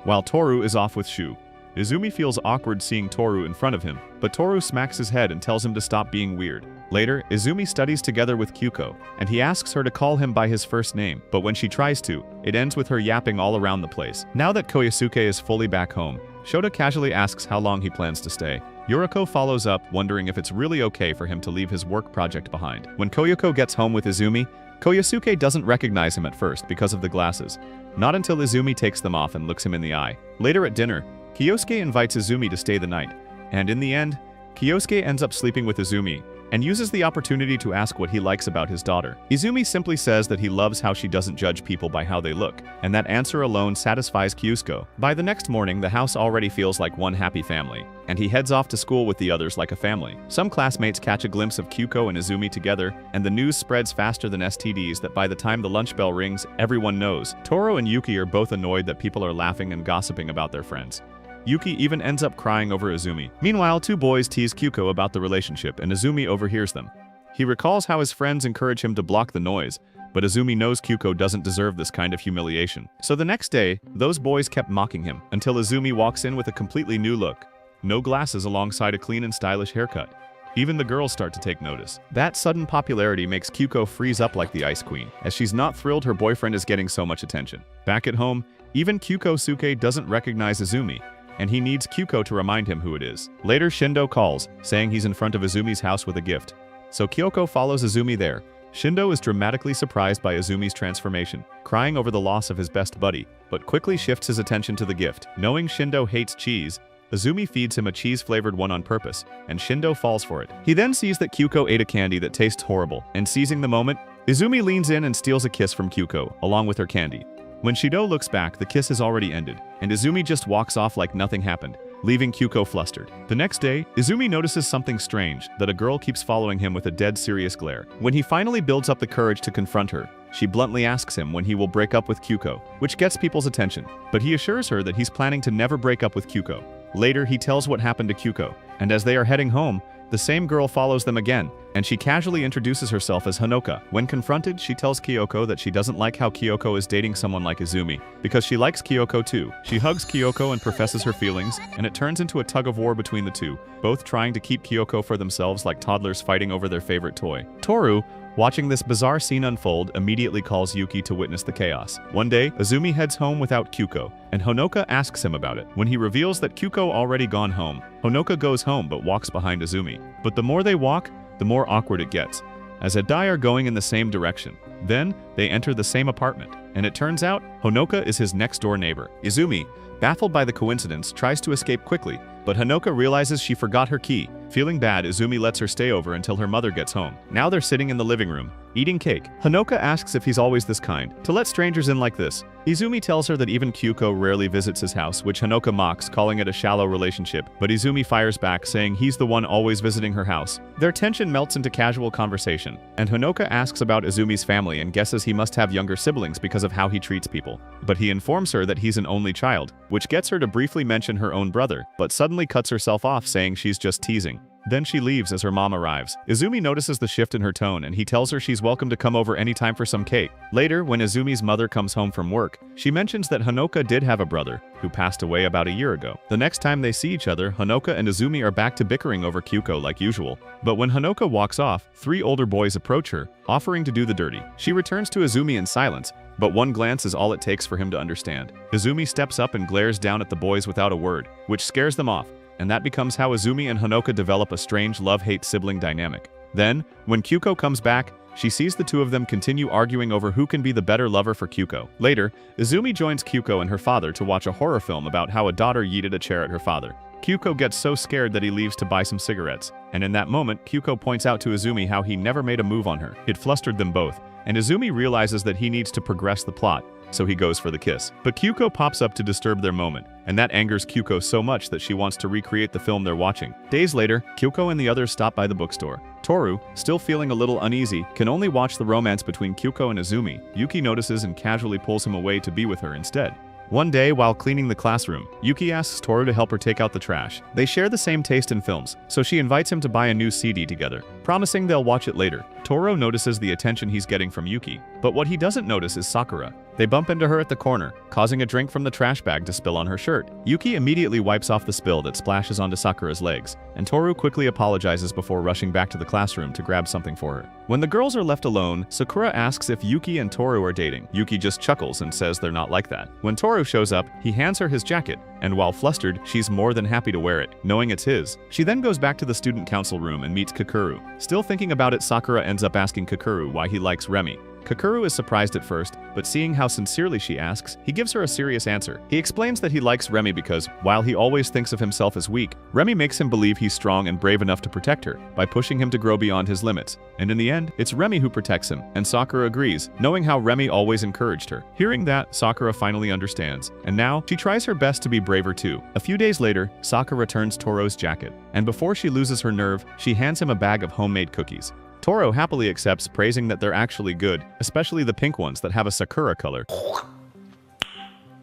while Toru is off with Shu. Izumi feels awkward seeing Toru in front of him, but Toru smacks his head and tells him to stop being weird. Later, Izumi studies together with Kyuko, and he asks her to call him by his first name, but when she tries to, it ends with her yapping all around the place. Now that Koyasuke is fully back home, Shota casually asks how long he plans to stay. Yoriko follows up, wondering if it's really okay for him to leave his work project behind. When Koyuko gets home with Izumi, Koyasuke doesn't recognize him at first because of the glasses, not until Izumi takes them off and looks him in the eye. Later at dinner, Kyosuke invites Izumi to stay the night, and in the end, Kyosuke ends up sleeping with Izumi, and uses the opportunity to ask what he likes about his daughter. Izumi simply says that he loves how she doesn't judge people by how they look, and that answer alone satisfies Kyusuke. By the next morning, the house already feels like one happy family, and he heads off to school with the others like a family. Some classmates catch a glimpse of Kyuko and Izumi together, and the news spreads faster than STDs that by the time the lunch bell rings, everyone knows. Toro and Yuki are both annoyed that people are laughing and gossiping about their friends. Yuki even ends up crying over Izumi. Meanwhile, two boys tease Kyuko about the relationship, and Izumi overhears them. He recalls how his friends encourage him to block the noise, but Izumi knows Kyuko doesn't deserve this kind of humiliation. So the next day, those boys kept mocking him, until Izumi walks in with a completely new look. No glasses alongside a clean and stylish haircut. Even the girls start to take notice. That sudden popularity makes Kyuko freeze up like the Ice Queen, as she's not thrilled her boyfriend is getting so much attention. Back at home, even Kyuko-suke doesn't recognize Izumi, and he needs Kyuko to remind him who it is. Later, Shindo calls, saying he's in front of Izumi's house with a gift. So Kyoko follows Izumi there. Shindo is dramatically surprised by Izumi's transformation, crying over the loss of his best buddy, but quickly shifts his attention to the gift. Knowing Shindo hates cheese, Izumi feeds him a cheese-flavored one on purpose, and Shindo falls for it. He then sees that Kyuko ate a candy that tastes horrible, and seizing the moment, Izumi leans in and steals a kiss from Kyuko, along with her candy. When Shindo looks back, the kiss has already ended, and Izumi just walks off like nothing happened, leaving Kyuko flustered. The next day, Izumi notices something strange, that a girl keeps following him with a dead serious glare. When he finally builds up the courage to confront her, she bluntly asks him when he will break up with Kyuko, which gets people's attention, but he assures her that he's planning to never break up with Kyuko. Later, he tells what happened to Kyuko, and as they are heading home, the same girl follows them again, and she casually introduces herself as Honoka. When confronted, she tells Kyoko that she doesn't like how Kyoko is dating someone like Izumi, because she likes Kyoko too. She hugs Kyoko and professes her feelings, and it turns into a tug-of-war between the two, both trying to keep Kyoko for themselves like toddlers fighting over their favorite toy. Toru, watching this bizarre scene unfold, immediately calls Yuki to witness the chaos. One day, Izumi heads home without Kyuko, and Honoka asks him about it. When he reveals that Kyuko already gone home, Honoka goes home but walks behind Izumi. But the more they walk, the more awkward it gets, as Adai are going in the same direction. Then, they enter the same apartment, and it turns out Honoka is his next-door neighbor. Izumi, baffled by the coincidence, tries to escape quickly, but Honoka realizes she forgot her key. Feeling bad, Izumi lets her stay over until her mother gets home. Now they're sitting in the living room, eating cake. Honoka asks if he's always this kind, to let strangers in like this. Izumi tells her that even Kyuko rarely visits his house, which Honoka mocks, calling it a shallow relationship, but Izumi fires back, saying he's the one always visiting her house. Their tension melts into casual conversation, and Honoka asks about Izumi's family and guesses he must have younger siblings because of how he treats people. But he informs her that he's an only child, which gets her to briefly mention her own brother, but suddenly cuts herself off, saying she's just teasing. Then she leaves as her mom arrives. Izumi notices the shift in her tone and he tells her she's welcome to come over anytime for some cake. Later, when Izumi's mother comes home from work, she mentions that Honoka did have a brother, who passed away about a year ago. The next time they see each other, Honoka and Izumi are back to bickering over Kyuko like usual. But when Honoka walks off, 3 older boys approach her, offering to do the dirty. She returns to Izumi in silence, but one glance is all it takes for him to understand. Izumi steps up and glares down at the boys without a word, which scares them off, and that becomes how Izumi and Honoka develop a strange love-hate sibling dynamic. Then, when Kyuko comes back, she sees the two of them continue arguing over who can be the better lover for Kyuko. Later, Izumi joins Kyuko and her father to watch a horror film about how a daughter yeeted a chair at her father. Kyuko gets so scared that he leaves to buy some cigarettes, and in that moment, Kyuko points out to Izumi how he never made a move on her. It flustered them both, and Izumi realizes that he needs to progress the plot, so he goes for the kiss. But Kyuko pops up to disturb their moment, and that angers Kyuko so much that she wants to recreate the film they're watching. Days later, Kyuko and the others stop by the bookstore. Toru, still feeling a little uneasy, can only watch the romance between Kyuko and Izumi. Yuki notices and casually pulls him away to be with her instead. One day, while cleaning the classroom, Yuki asks Toru to help her take out the trash. They share the same taste in films, so she invites him to buy a new CD together, promising they'll watch it later. Toru notices the attention he's getting from Yuki, but what he doesn't notice is Sakura. They bump into her at the corner, causing a drink from the trash bag to spill on her shirt. Yuki immediately wipes off the spill that splashes onto Sakura's legs, and Toru quickly apologizes before rushing back to the classroom to grab something for her. When the girls are left alone, Sakura asks if Yuki and Toru are dating. Yuki just chuckles and says they're not like that. When Toru shows up, he hands her his jacket, and while flustered, she's more than happy to wear it, knowing it's his. She then goes back to the student council room and meets Kakuru. Still thinking about it, Sakura ends up asking Kakuru why he likes Remi. Kakuru is surprised at first, but seeing how sincerely she asks, he gives her a serious answer. He explains that he likes Remi because, while he always thinks of himself as weak, Remi makes him believe he's strong and brave enough to protect her, by pushing him to grow beyond his limits. And in the end, it's Remi who protects him, and Sakura agrees, knowing how Remi always encouraged her. Hearing that, Sakura finally understands, and now, she tries her best to be braver too. A few days later, Sakura returns Toru's jacket, and before she loses her nerve, she hands him a bag of homemade cookies. Toru happily accepts, praising that they're actually good, especially the pink ones that have a sakura color,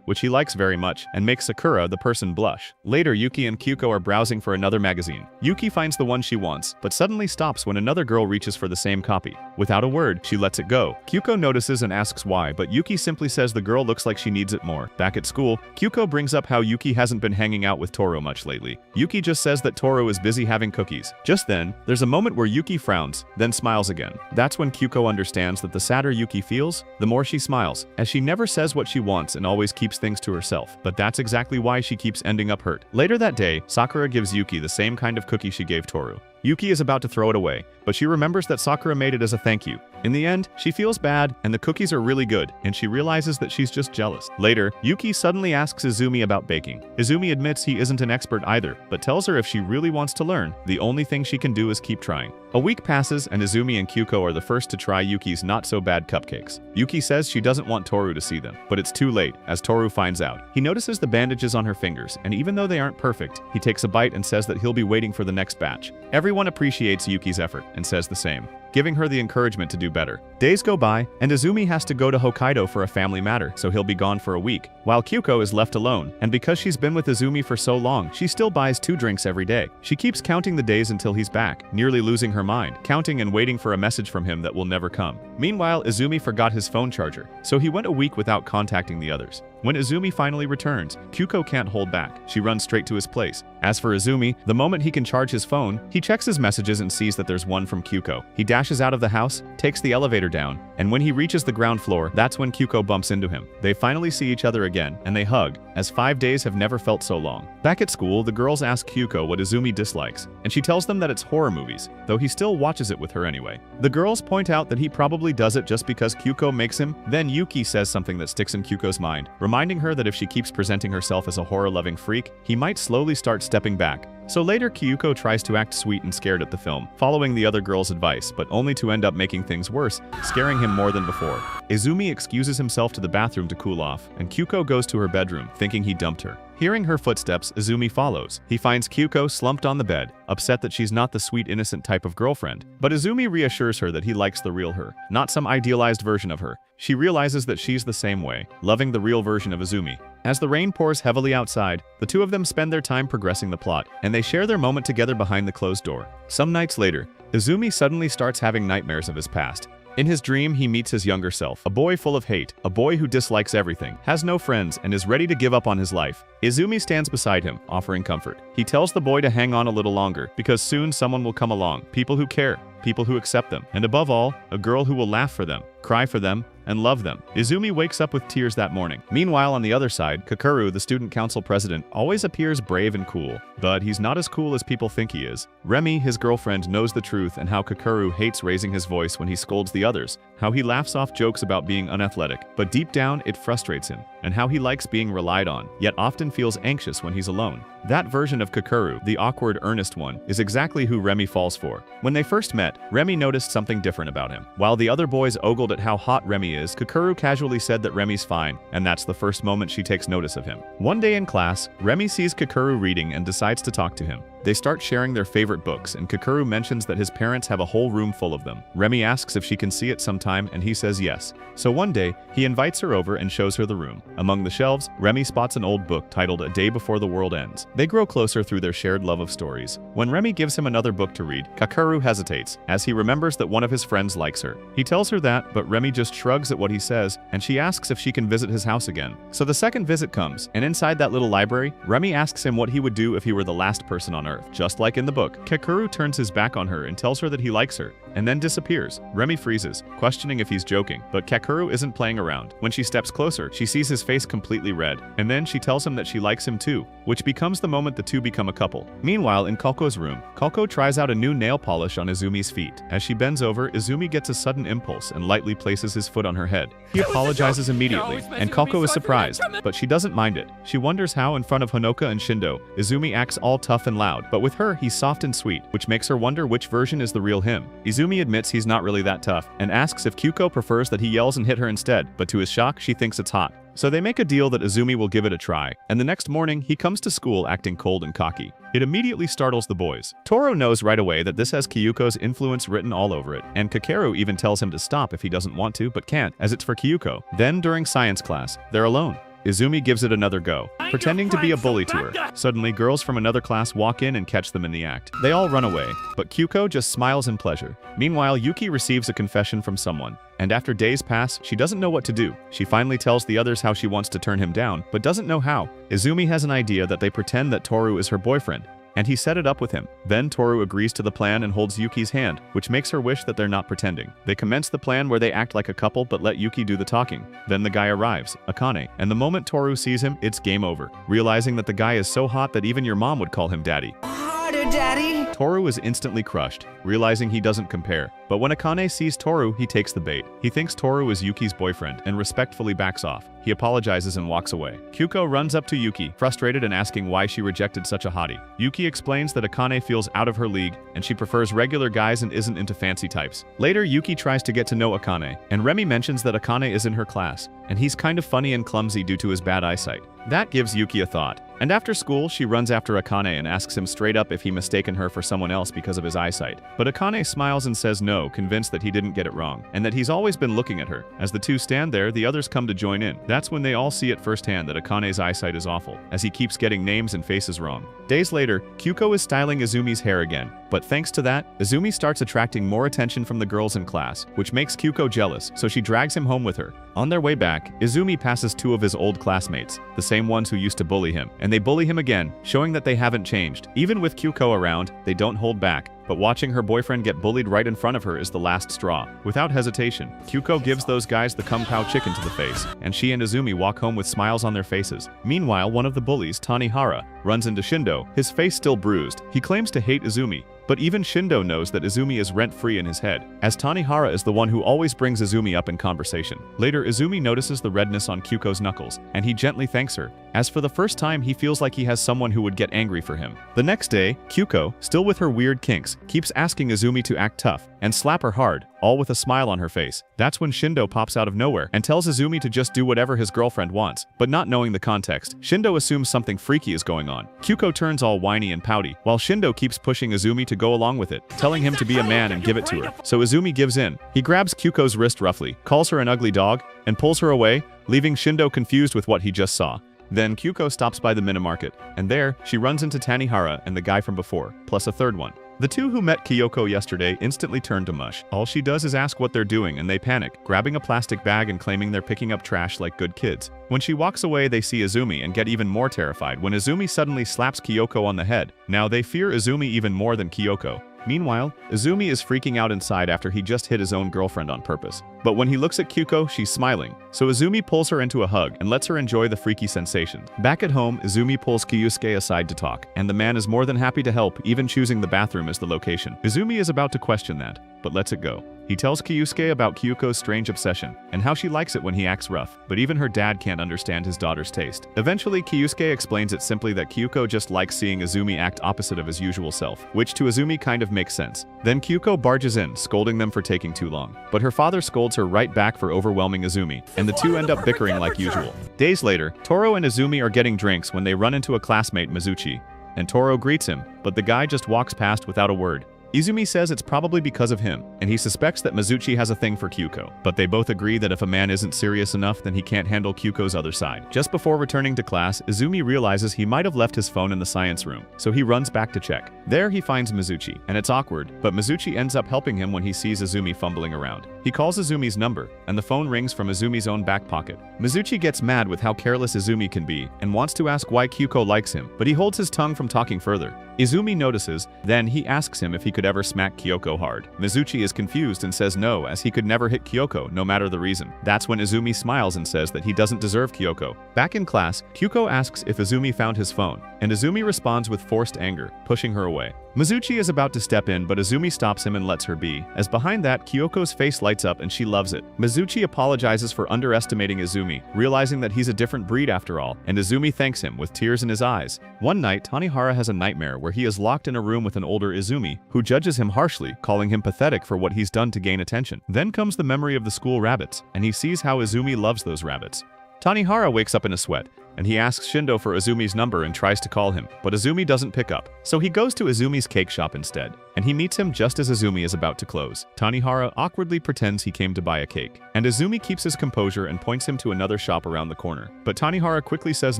which he likes very much, and makes Sakura the person blush. Later, Yuki and Kyuko are browsing for another magazine. Yuki finds the one she wants, but suddenly stops when another girl reaches for the same copy. Without a word, she lets it go. Kyuko notices and asks why, but Yuki simply says the girl looks like she needs it more. Back at school, Kyuko brings up how Yuki hasn't been hanging out with Toru much lately. Yuki just says that Toru is busy having cookies. Just then, there's a moment where Yuki frowns, then smiles again. That's when Kyuko understands that the sadder Yuki feels, the more she smiles, as she never says what she wants and always keeps things to herself. But that's exactly why she keeps ending up hurt. Later that day, Sakura gives Yuki the same kind of cookie she gave Toru. Yuki is about to throw it away, but she remembers that Sakura made it as a thank you. In the end, she feels bad, and the cookies are really good, and she realizes that she's just jealous. Later, Yuki suddenly asks Izumi about baking. Izumi admits he isn't an expert either, but tells her if she really wants to learn, the only thing she can do is keep trying. A week passes, and Izumi and Kyuko are the first to try Yuki's not-so-bad cupcakes. Yuki says she doesn't want Toru to see them, but it's too late, as Toru finds out. He notices the bandages on her fingers, and even though they aren't perfect, he takes a bite and says that he'll be waiting for the next batch. Everyone appreciates Yuki's effort, and says the same, giving her the encouragement to do better. Days go by, and Izumi has to go to Hokkaido for a family matter, so he'll be gone for a week, while Kyuko is left alone, and because she's been with Izumi for so long, she still buys 2 drinks every day. She keeps counting the days until he's back, nearly losing her mind, counting and waiting for a message from him that will never come. Meanwhile, Izumi forgot his phone charger, so he went a week without contacting the others. When Izumi finally returns, Kyuko can't hold back. She runs straight to his place. As for Izumi, the moment he can charge his phone, he checks his messages and sees that there's one from Kyuko. He dashes out of the house, takes the elevator down, and when he reaches the ground floor, that's when Kyuko bumps into him. They finally see each other again, and they hug, as 5 days have never felt so long. Back at school, the girls ask Kyuko what Izumi dislikes, and she tells them that it's horror movies, though he still watches it with her anyway. The girls point out that he probably does it just because Kyuko makes him. Then Yuki says something that sticks in Kyuko's mind, reminding her that if she keeps presenting herself as a horror-loving freak, he might slowly start stepping back. So later, Kyuko tries to act sweet and scared at the film, following the other girl's advice, but only to end up making things worse, scaring him more than before. Izumi excuses himself to the bathroom to cool off, and Kyuko goes to her bedroom, thinking he dumped her. Hearing her footsteps, Izumi follows. He finds Kyuko slumped on the bed, upset that she's not the sweet, innocent type of girlfriend. But Izumi reassures her that he likes the real her, not some idealized version of her. She realizes that she's the same way, loving the real version of Izumi. As the rain pours heavily outside, the two of them spend their time progressing the plot, and they share their moment together behind the closed door. Some nights later, Izumi suddenly starts having nightmares of his past. In his dream, he meets his younger self, a boy full of hate, a boy who dislikes everything, has no friends, and is ready to give up on his life. Izumi stands beside him, offering comfort. He tells the boy to hang on a little longer, because soon someone will come along, people who care, people who accept them, and above all, a girl who will laugh for them, cry for them, and love them. Izumi wakes up with tears that morning. Meanwhile, on the other side, Kakeru, the student council president, always appears brave and cool, but he's not as cool as people think he is. Remy, his girlfriend, knows the truth and how Kakeru hates raising his voice when he scolds the others, how he laughs off jokes about being unathletic, but deep down it frustrates him, and how he likes being relied on, yet often feels anxious when he's alone. That version of Kakeru, the awkward, earnest one, is exactly who Remy falls for. When they first met, Remy noticed something different about him. While the other boys ogled at how hot Remy is, Kakeru casually said that Remy's fine, and that's the first moment she takes notice of him. One day in class, Remy sees Kakeru reading and decides to talk to him. They start sharing their favorite books, and Kakeru mentions that his parents have a whole room full of them. Remy asks if she can see it sometime, and he says yes. So one day, he invites her over and shows her the room. Among the shelves, Remy spots an old book titled A Day Before the World Ends. They grow closer through their shared love of stories. When Remy gives him another book to read, Kakeru hesitates, as he remembers that one of his friends likes her. He tells her that, but Remy just shrugs at what he says, and she asks if she can visit his house again. So the second visit comes, and inside that little library, Remy asks him what he would do if he were the last person on Earth. Just like in the book, Kakeru turns his back on her and tells her that he likes her, and then disappears. Remy freezes, questioning if he's joking, but Kakeru isn't playing around. When she steps closer, she sees his face completely red, and then she tells him that she likes him too, which becomes the moment the two become a couple. Meanwhile, in Kalko's room, Kalko tries out a new nail polish on Izumi's feet. As she bends over, Izumi gets a sudden impulse and lightly places his foot on her head. He apologizes immediately, and Kalko is surprised, but she doesn't mind it. She wonders how, in front of Honoka and Shindo, Izumi acts all tough and loud, but with her, he's soft and sweet, which makes her wonder which version is the real him. Izumi admits he's not really that tough, and asks if Kyuko prefers that he yells and hit her instead, but to his shock, she thinks it's hot. So they make a deal that Izumi will give it a try, and the next morning, he comes to school acting cold and cocky. It immediately startles the boys. Toro knows right away that this has Kyuko's influence written all over it, and Kakeru even tells him to stop if he doesn't want to but can't, as it's for Kyuko. Then, during science class, they're alone. Izumi gives it another go, pretending to be a bully to her. Suddenly, girls from another class walk in and catch them in the act. They all run away, but Kyuko just smiles in pleasure. Meanwhile, Yuki receives a confession from someone, and after days pass, she doesn't know what to do. She finally tells the others how she wants to turn him down, but doesn't know how. Izumi has an idea that they pretend that Toru is her boyfriend, and he set it up with him. Then Toru agrees to the plan and holds Yuki's hand, which makes her wish that they're not pretending. They commence the plan where they act like a couple but let Yuki do the talking. Then the guy arrives, Akane, and the moment Toru sees him, it's game over. Realizing that the guy is so hot that even your mom would call him daddy. Harder, Daddy! Toru is instantly crushed, realizing he doesn't compare. But when Akane sees Toru, he takes the bait. He thinks Toru is Yuki's boyfriend and respectfully backs off. He apologizes and walks away. Kyuko runs up to Yuki, frustrated and asking why she rejected such a hottie. Yuki explains that Akane feels out of her league and she prefers regular guys and isn't into fancy types. Later, Yuki tries to get to know Akane, and Remy mentions that Akane is in her class, and he's kind of funny and clumsy due to his bad eyesight. That gives Yuki a thought. And after school, she runs after Akane and asks him straight up if he mistaken her for someone else because of his eyesight. But Akane smiles and says no, convinced that he didn't get it wrong, and that he's always been looking at her. As the two stand there, the others come to join in. That's when they all see it firsthand that Akane's eyesight is awful, as he keeps getting names and faces wrong. Days later, Kyuko is styling Izumi's hair again, but thanks to that, Izumi starts attracting more attention from the girls in class, which makes Kyuko jealous, so she drags him home with her. On their way back, Izumi passes two of his old classmates, the same ones who used to bully him, and they bully him again, showing that they haven't changed. Even with Kyuko around, they don't hold back. But watching her boyfriend get bullied right in front of her is the last straw. Without hesitation, Kyuko gives those guys the kung pao chicken to the face, and she and Izumi walk home with smiles on their faces. Meanwhile, one of the bullies, Tanihara, runs into Shindo, his face still bruised. He claims to hate Izumi, but even Shindo knows that Izumi is rent-free in his head, as Tanihara is the one who always brings Izumi up in conversation. Later, Izumi notices the redness on Kyuko's knuckles, and he gently thanks her, as for the first time he feels like he has someone who would get angry for him. The next day, Kyuko, still with her weird kinks, keeps asking Izumi to act tough and slap her hard, all with a smile on her face. That's when Shindo pops out of nowhere and tells Izumi to just do whatever his girlfriend wants, but not knowing the context, Shindo assumes something freaky is going on. Kyuko turns all whiny and pouty, while Shindo keeps pushing Izumi to go along with it, telling him to be a man and give it to her. So Izumi gives in. He grabs Kyuko's wrist roughly, calls her an ugly dog, and pulls her away, leaving Shindo confused with what he just saw. Then Kyuko stops by the mini-market, and there, she runs into Tanihara and the guy from before, plus a third one. The two who met Kyoko yesterday instantly turn to mush. All she does is ask what they're doing and they panic, grabbing a plastic bag and claiming they're picking up trash like good kids. When she walks away, they see Izumi and get even more terrified when Izumi suddenly slaps Kyoko on the head. Now they fear Izumi even more than Kyoko. Meanwhile, Izumi is freaking out inside after he just hit his own girlfriend on purpose. But when he looks at Kyuko, she's smiling, so Izumi pulls her into a hug and lets her enjoy the freaky sensations. Back at home, Izumi pulls Kyusuke aside to talk, and the man is more than happy to help, even choosing the bathroom as the location. Izumi is about to question that, but lets it go. He tells Kyusuke about Kyuko's strange obsession, and how she likes it when he acts rough, but even her dad can't understand his daughter's taste. Eventually, Kyusuke explains it simply that Kyuko just likes seeing Izumi act opposite of his usual self, which to Izumi kind of makes sense. Then Kyuko barges in, scolding them for taking too long. But her father scolds her right back for overwhelming Izumi, and the two end up bickering like usual. Days later, Toro and Izumi are getting drinks when they run into a classmate, Mizuchi, and Toro greets him, but the guy just walks past without a word. Izumi says it's probably because of him, and he suspects that Mizuchi has a thing for Kyuko. But they both agree that if a man isn't serious enough, then he can't handle Kyuko's other side. Just before returning to class, Izumi realizes he might have left his phone in the science room, so he runs back to check. There he finds Mizuchi, and it's awkward, but Mizuchi ends up helping him when he sees Izumi fumbling around. He calls Izumi's number, and the phone rings from Izumi's own back pocket. Mizuchi gets mad with how careless Izumi can be, and wants to ask why Kyuko likes him, but he holds his tongue from talking further. Izumi notices, then he asks him if he could ever smack Kyoko hard. Mizuchi is confused and says no, as he could never hit Kyoko, no matter the reason. That's when Izumi smiles and says that he doesn't deserve Kyoko. Back in class, Kyuko asks if Izumi found his phone, and Izumi responds with forced anger, pushing her away. Mizuchi is about to step in, but Izumi stops him and lets her be, as behind that, Kyoko's face lights up and she loves it. Mizuchi apologizes for underestimating Izumi, realizing that he's a different breed after all, and Izumi thanks him with tears in his eyes. One night, Tanihara has a nightmare where he is locked in a room with an older Izumi, who judges him harshly, calling him pathetic for what he's done to gain attention. Then comes the memory of the school rabbits, and he sees how Izumi loves those rabbits. Tanihara wakes up in a sweat, and he asks Shindo for Izumi's number and tries to call him, but Izumi doesn't pick up. So he goes to Izumi's cake shop instead, and he meets him just as Izumi is about to close. Tanihara awkwardly pretends he came to buy a cake, and Izumi keeps his composure and points him to another shop around the corner. But Tanihara quickly says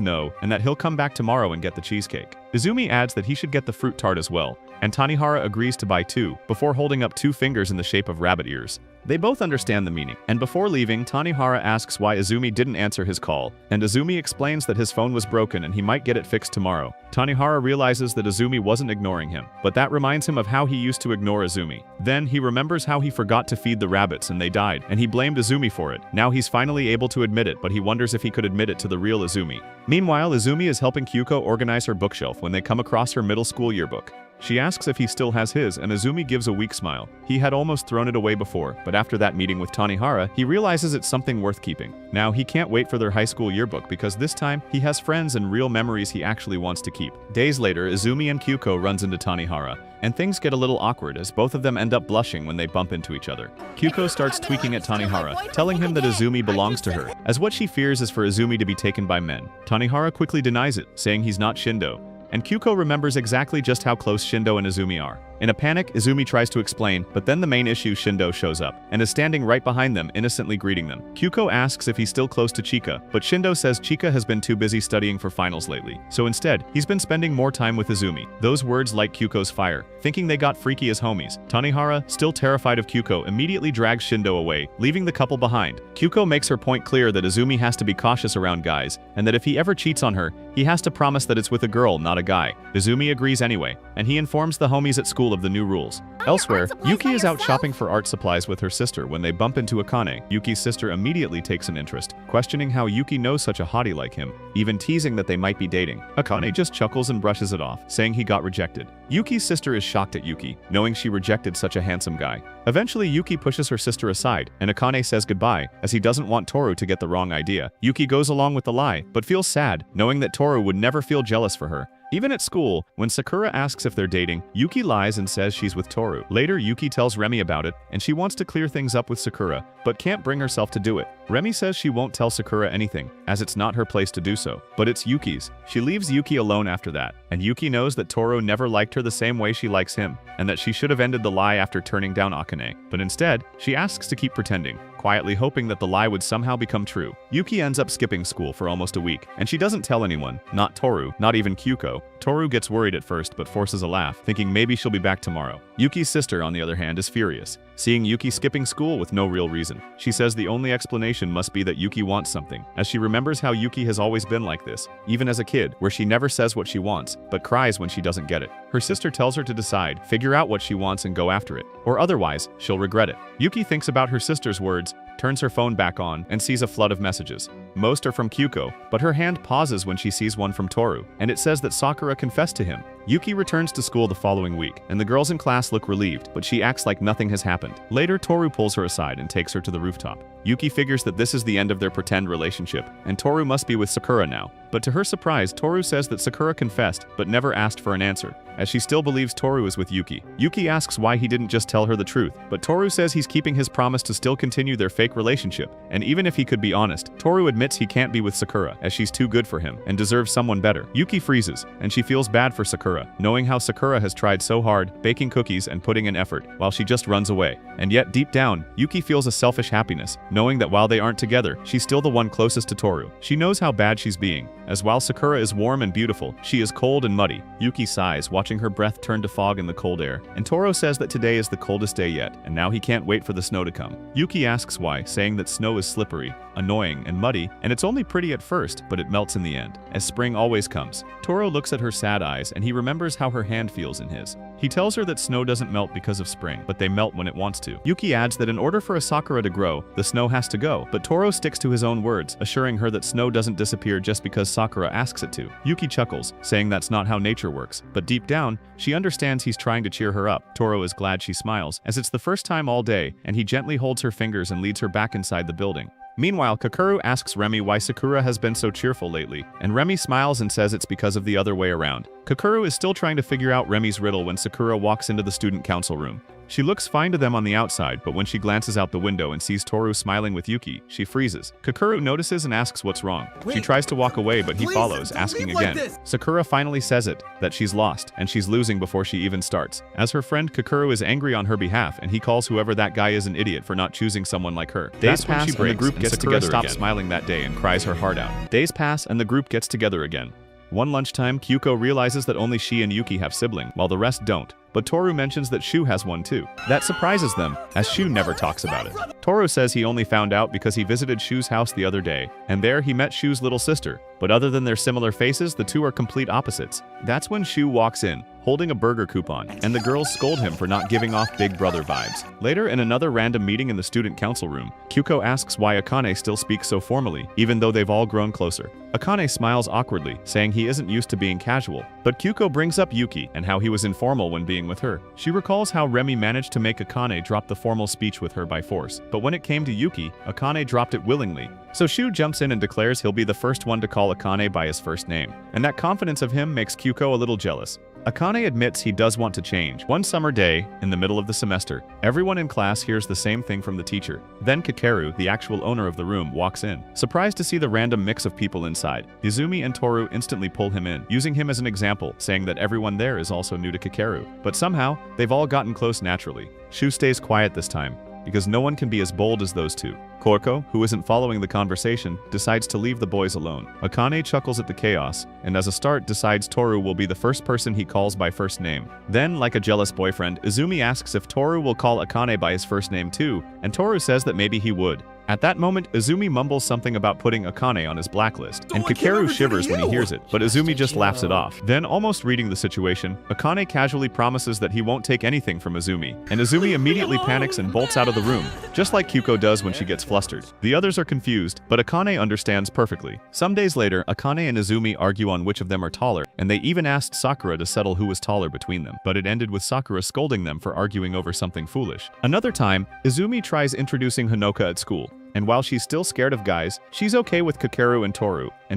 no, and that he'll come back tomorrow and get the cheesecake. Izumi adds that he should get the fruit tart as well, and Tanihara agrees to buy two, before holding up two fingers in the shape of rabbit ears. They both understand the meaning, and before leaving, Tanihara asks why Izumi didn't answer his call, and Izumi explains that his phone was broken and he might get it fixed tomorrow. Tanihara realizes that Izumi wasn't ignoring him, but that reminds him of how he used to ignore Izumi. Then he remembers how he forgot to feed the rabbits and they died, and he blamed Izumi for it. Now he's finally able to admit it, but he wonders if he could admit it to the real Izumi. Meanwhile, Izumi is helping Kyuko organize her bookshelf when they come across her middle school yearbook. She asks if he still has his, and Izumi gives a weak smile. He had almost thrown it away before, but after that meeting with Tanihara, he realizes it's something worth keeping. Now he can't wait for their high school yearbook because this time, he has friends and real memories he actually wants to keep. Days later, Izumi and Kyuko runs into Tanihara, and things get a little awkward as both of them end up blushing when they bump into each other. Kyuko starts tweaking at Tanihara, telling him that Izumi belongs to her, as what she fears is for Izumi to be taken by men. Tanihara quickly denies it, saying he's not Shindo, and Kyuko remembers exactly just how close Shindo and Izumi are. In a panic, Izumi tries to explain, but then the main issue, Shindo, shows up, and is standing right behind them, innocently greeting them. Kyuko asks if he's still close to Chika, but Shindo says Chika has been too busy studying for finals lately, so instead, he's been spending more time with Izumi. Those words light Kyuko's fire, thinking they got freaky as homies. Tanihara, still terrified of Kyuko, immediately drags Shindo away, leaving the couple behind. Kyuko makes her point clear that Izumi has to be cautious around guys, and that if he ever cheats on her, he has to promise that it's with a girl, not a guy. Izumi agrees anyway, and he informs the homies at school of the new rules. Elsewhere, Yuki is out shopping for art supplies with her sister when they bump into Akane. Yuki's sister immediately takes an interest, questioning how Yuki knows such a hottie like him, even teasing that they might be dating. Akane just chuckles and brushes it off, saying he got rejected. Yuki's sister is shocked at Yuki, knowing she rejected such a handsome guy. Eventually, Yuki pushes her sister aside, and Akane says goodbye, as he doesn't want Toru to get the wrong idea. Yuki goes along with the lie, but feels sad, knowing that Toru would never feel jealous for her. Even at school, when Sakura asks if they're dating, Yuki lies and says she's with Toru. Later, Yuki tells Remi about it, and she wants to clear things up with Sakura, but can't bring herself to do it. Remi says she won't tell Sakura anything, as it's not her place to do so, but it's Yuki's. She leaves Yuki alone after that, and Yuki knows that Toru never liked her the same way she likes him, and that she should have ended the lie after turning down Akane. But instead, she asks to keep pretending, quietly hoping that the lie would somehow become true. Yuki ends up skipping school for almost a week, and she doesn't tell anyone, not Toru, not even Kyuko. Toru gets worried at first but forces a laugh, thinking maybe she'll be back tomorrow. Yuki's sister, on the other hand, is furious, seeing Yuki skipping school with no real reason. She says the only explanation must be that Yuki wants something, as she remembers how Yuki has always been like this, even as a kid, where she never says what she wants, but cries when she doesn't get it. Her sister tells her to decide, figure out what she wants and go after it, or otherwise, she'll regret it. Yuki thinks about her sister's words, turns her phone back on, and sees a flood of messages. Most are from Kyuko, but her hand pauses when she sees one from Toru, and it says that Sakura confessed to him. Yuki returns to school the following week, and the girls in class look relieved, but she acts like nothing has happened. Later, Toru pulls her aside and takes her to the rooftop. Yuki figures that this is the end of their pretend relationship, and Toru must be with Sakura now. But to her surprise, Toru says that Sakura confessed, but never asked for an answer, as she still believes Toru is with Yuki. Yuki asks why he didn't just tell her the truth, but Toru says he's keeping his promise to still continue their fake relationship, and even if he could be honest, Toru admits he can't be with Sakura, as she's too good for him, and deserves someone better. Yuki freezes, and she feels bad for Sakura, knowing how Sakura has tried so hard, baking cookies and putting in effort, while she just runs away. And yet, deep down, Yuki feels a selfish happiness, knowing that while they aren't together, she's still the one closest to Toru. She knows how bad she's being, as while Sakura is warm and beautiful, she is cold and muddy. Yuki sighs, watching her breath turn to fog in the cold air, and Toru says that today is the coldest day yet, and now he can't wait for the snow to come. Yuki asks why, saying that snow is slippery, annoying, and muddy, and it's only pretty at first, but it melts in the end, as spring always comes. Toru looks at her sad eyes, and he remembers how her hand feels in his. He tells her that snow doesn't melt because of spring, but they melt when it wants to. Yuki adds that in order for a Sakura to grow, the snow has to go, but Toru sticks to his own words, assuring her that snow doesn't disappear just because Sakura asks it to. Yuki chuckles, saying that's not how nature works, but deep down, she understands he's trying to cheer her up. Toru is glad she smiles, as it's the first time all day, and he gently holds her fingers and leads her back inside the building. Meanwhile, Kakeru asks Remy why Sakura has been so cheerful lately, and Remy smiles and says it's because of the other way around. Kakeru is still trying to figure out Remy's riddle when Sakura walks into the student council room. She looks fine to them on the outside, but when she glances out the window and sees Toru smiling with Yuki, she freezes. Kakeru notices and asks what's wrong. She tries to walk away, but he follows, asking again. Sakura finally says it, that she's lost, and she's losing before she even starts. As her friend, Kakeru is angry on her behalf, and he calls whoever that guy is an idiot for not choosing someone like her. Days pass, and the group gets together again. Stops smiling that day and cries her heart out. Days pass, and the group gets together again. One lunchtime, Kyuko realizes that only she and Yuki have siblings, while the rest don't. But Toru mentions that Shu has one too. That surprises them, as Shu never talks about it. Toru says he only found out because he visited Shu's house the other day, and there he met Shu's little sister. But other than their similar faces, the two are complete opposites. That's when Shu walks in, holding a burger coupon, and the girls scold him for not giving off Big Brother vibes. Later, in another random meeting in the student council room, Kyuko asks why Akane still speaks so formally, even though they've all grown closer. Akane smiles awkwardly, saying he isn't used to being casual. But Kyuko brings up Yuki and how he was informal when being with her. She recalls how Remy managed to make Akane drop the formal speech with her by force, but when it came to Yuki, Akane dropped it willingly. So Shu jumps in and declares he'll be the first one to call Akane by his first name, and that confidence of him makes Kyuko a little jealous. Akane admits he does want to change. One summer day, in the middle of the semester, everyone in class hears the same thing from the teacher. Then Kakeru, the actual owner of the room, walks in. Surprised to see the random mix of people inside, Izumi and Toru instantly pull him in, using him as an example, saying that everyone there is also new to Kakeru. But somehow, they've all gotten close naturally. Shu stays quiet this time, because no one can be as bold as those two. Korko, who isn't following the conversation, decides to leave the boys alone. Akane chuckles at the chaos, and as a start decides Toru will be the first person he calls by first name. Then, like a jealous boyfriend, Izumi asks if Toru will call Akane by his first name too, and Toru says that maybe he would. At that moment, Izumi mumbles something about putting Akane on his blacklist, and Kakeru shivers when he hears it, but Izumi just laughs it off. Then, almost reading the situation, Akane casually promises that he won't take anything from Izumi, and Izumi immediately panics and bolts out of the room, just like Kyuko does when she gets flustered. The others are confused, but Akane understands perfectly. Some days later, Akane and Izumi argue on which of them are taller, and they even asked Sakura to settle who was taller between them, but it ended with Sakura scolding them for arguing over something foolish. Another time, Izumi tries introducing Honoka at school, and while she's still scared of guys, she's okay with Kakeru and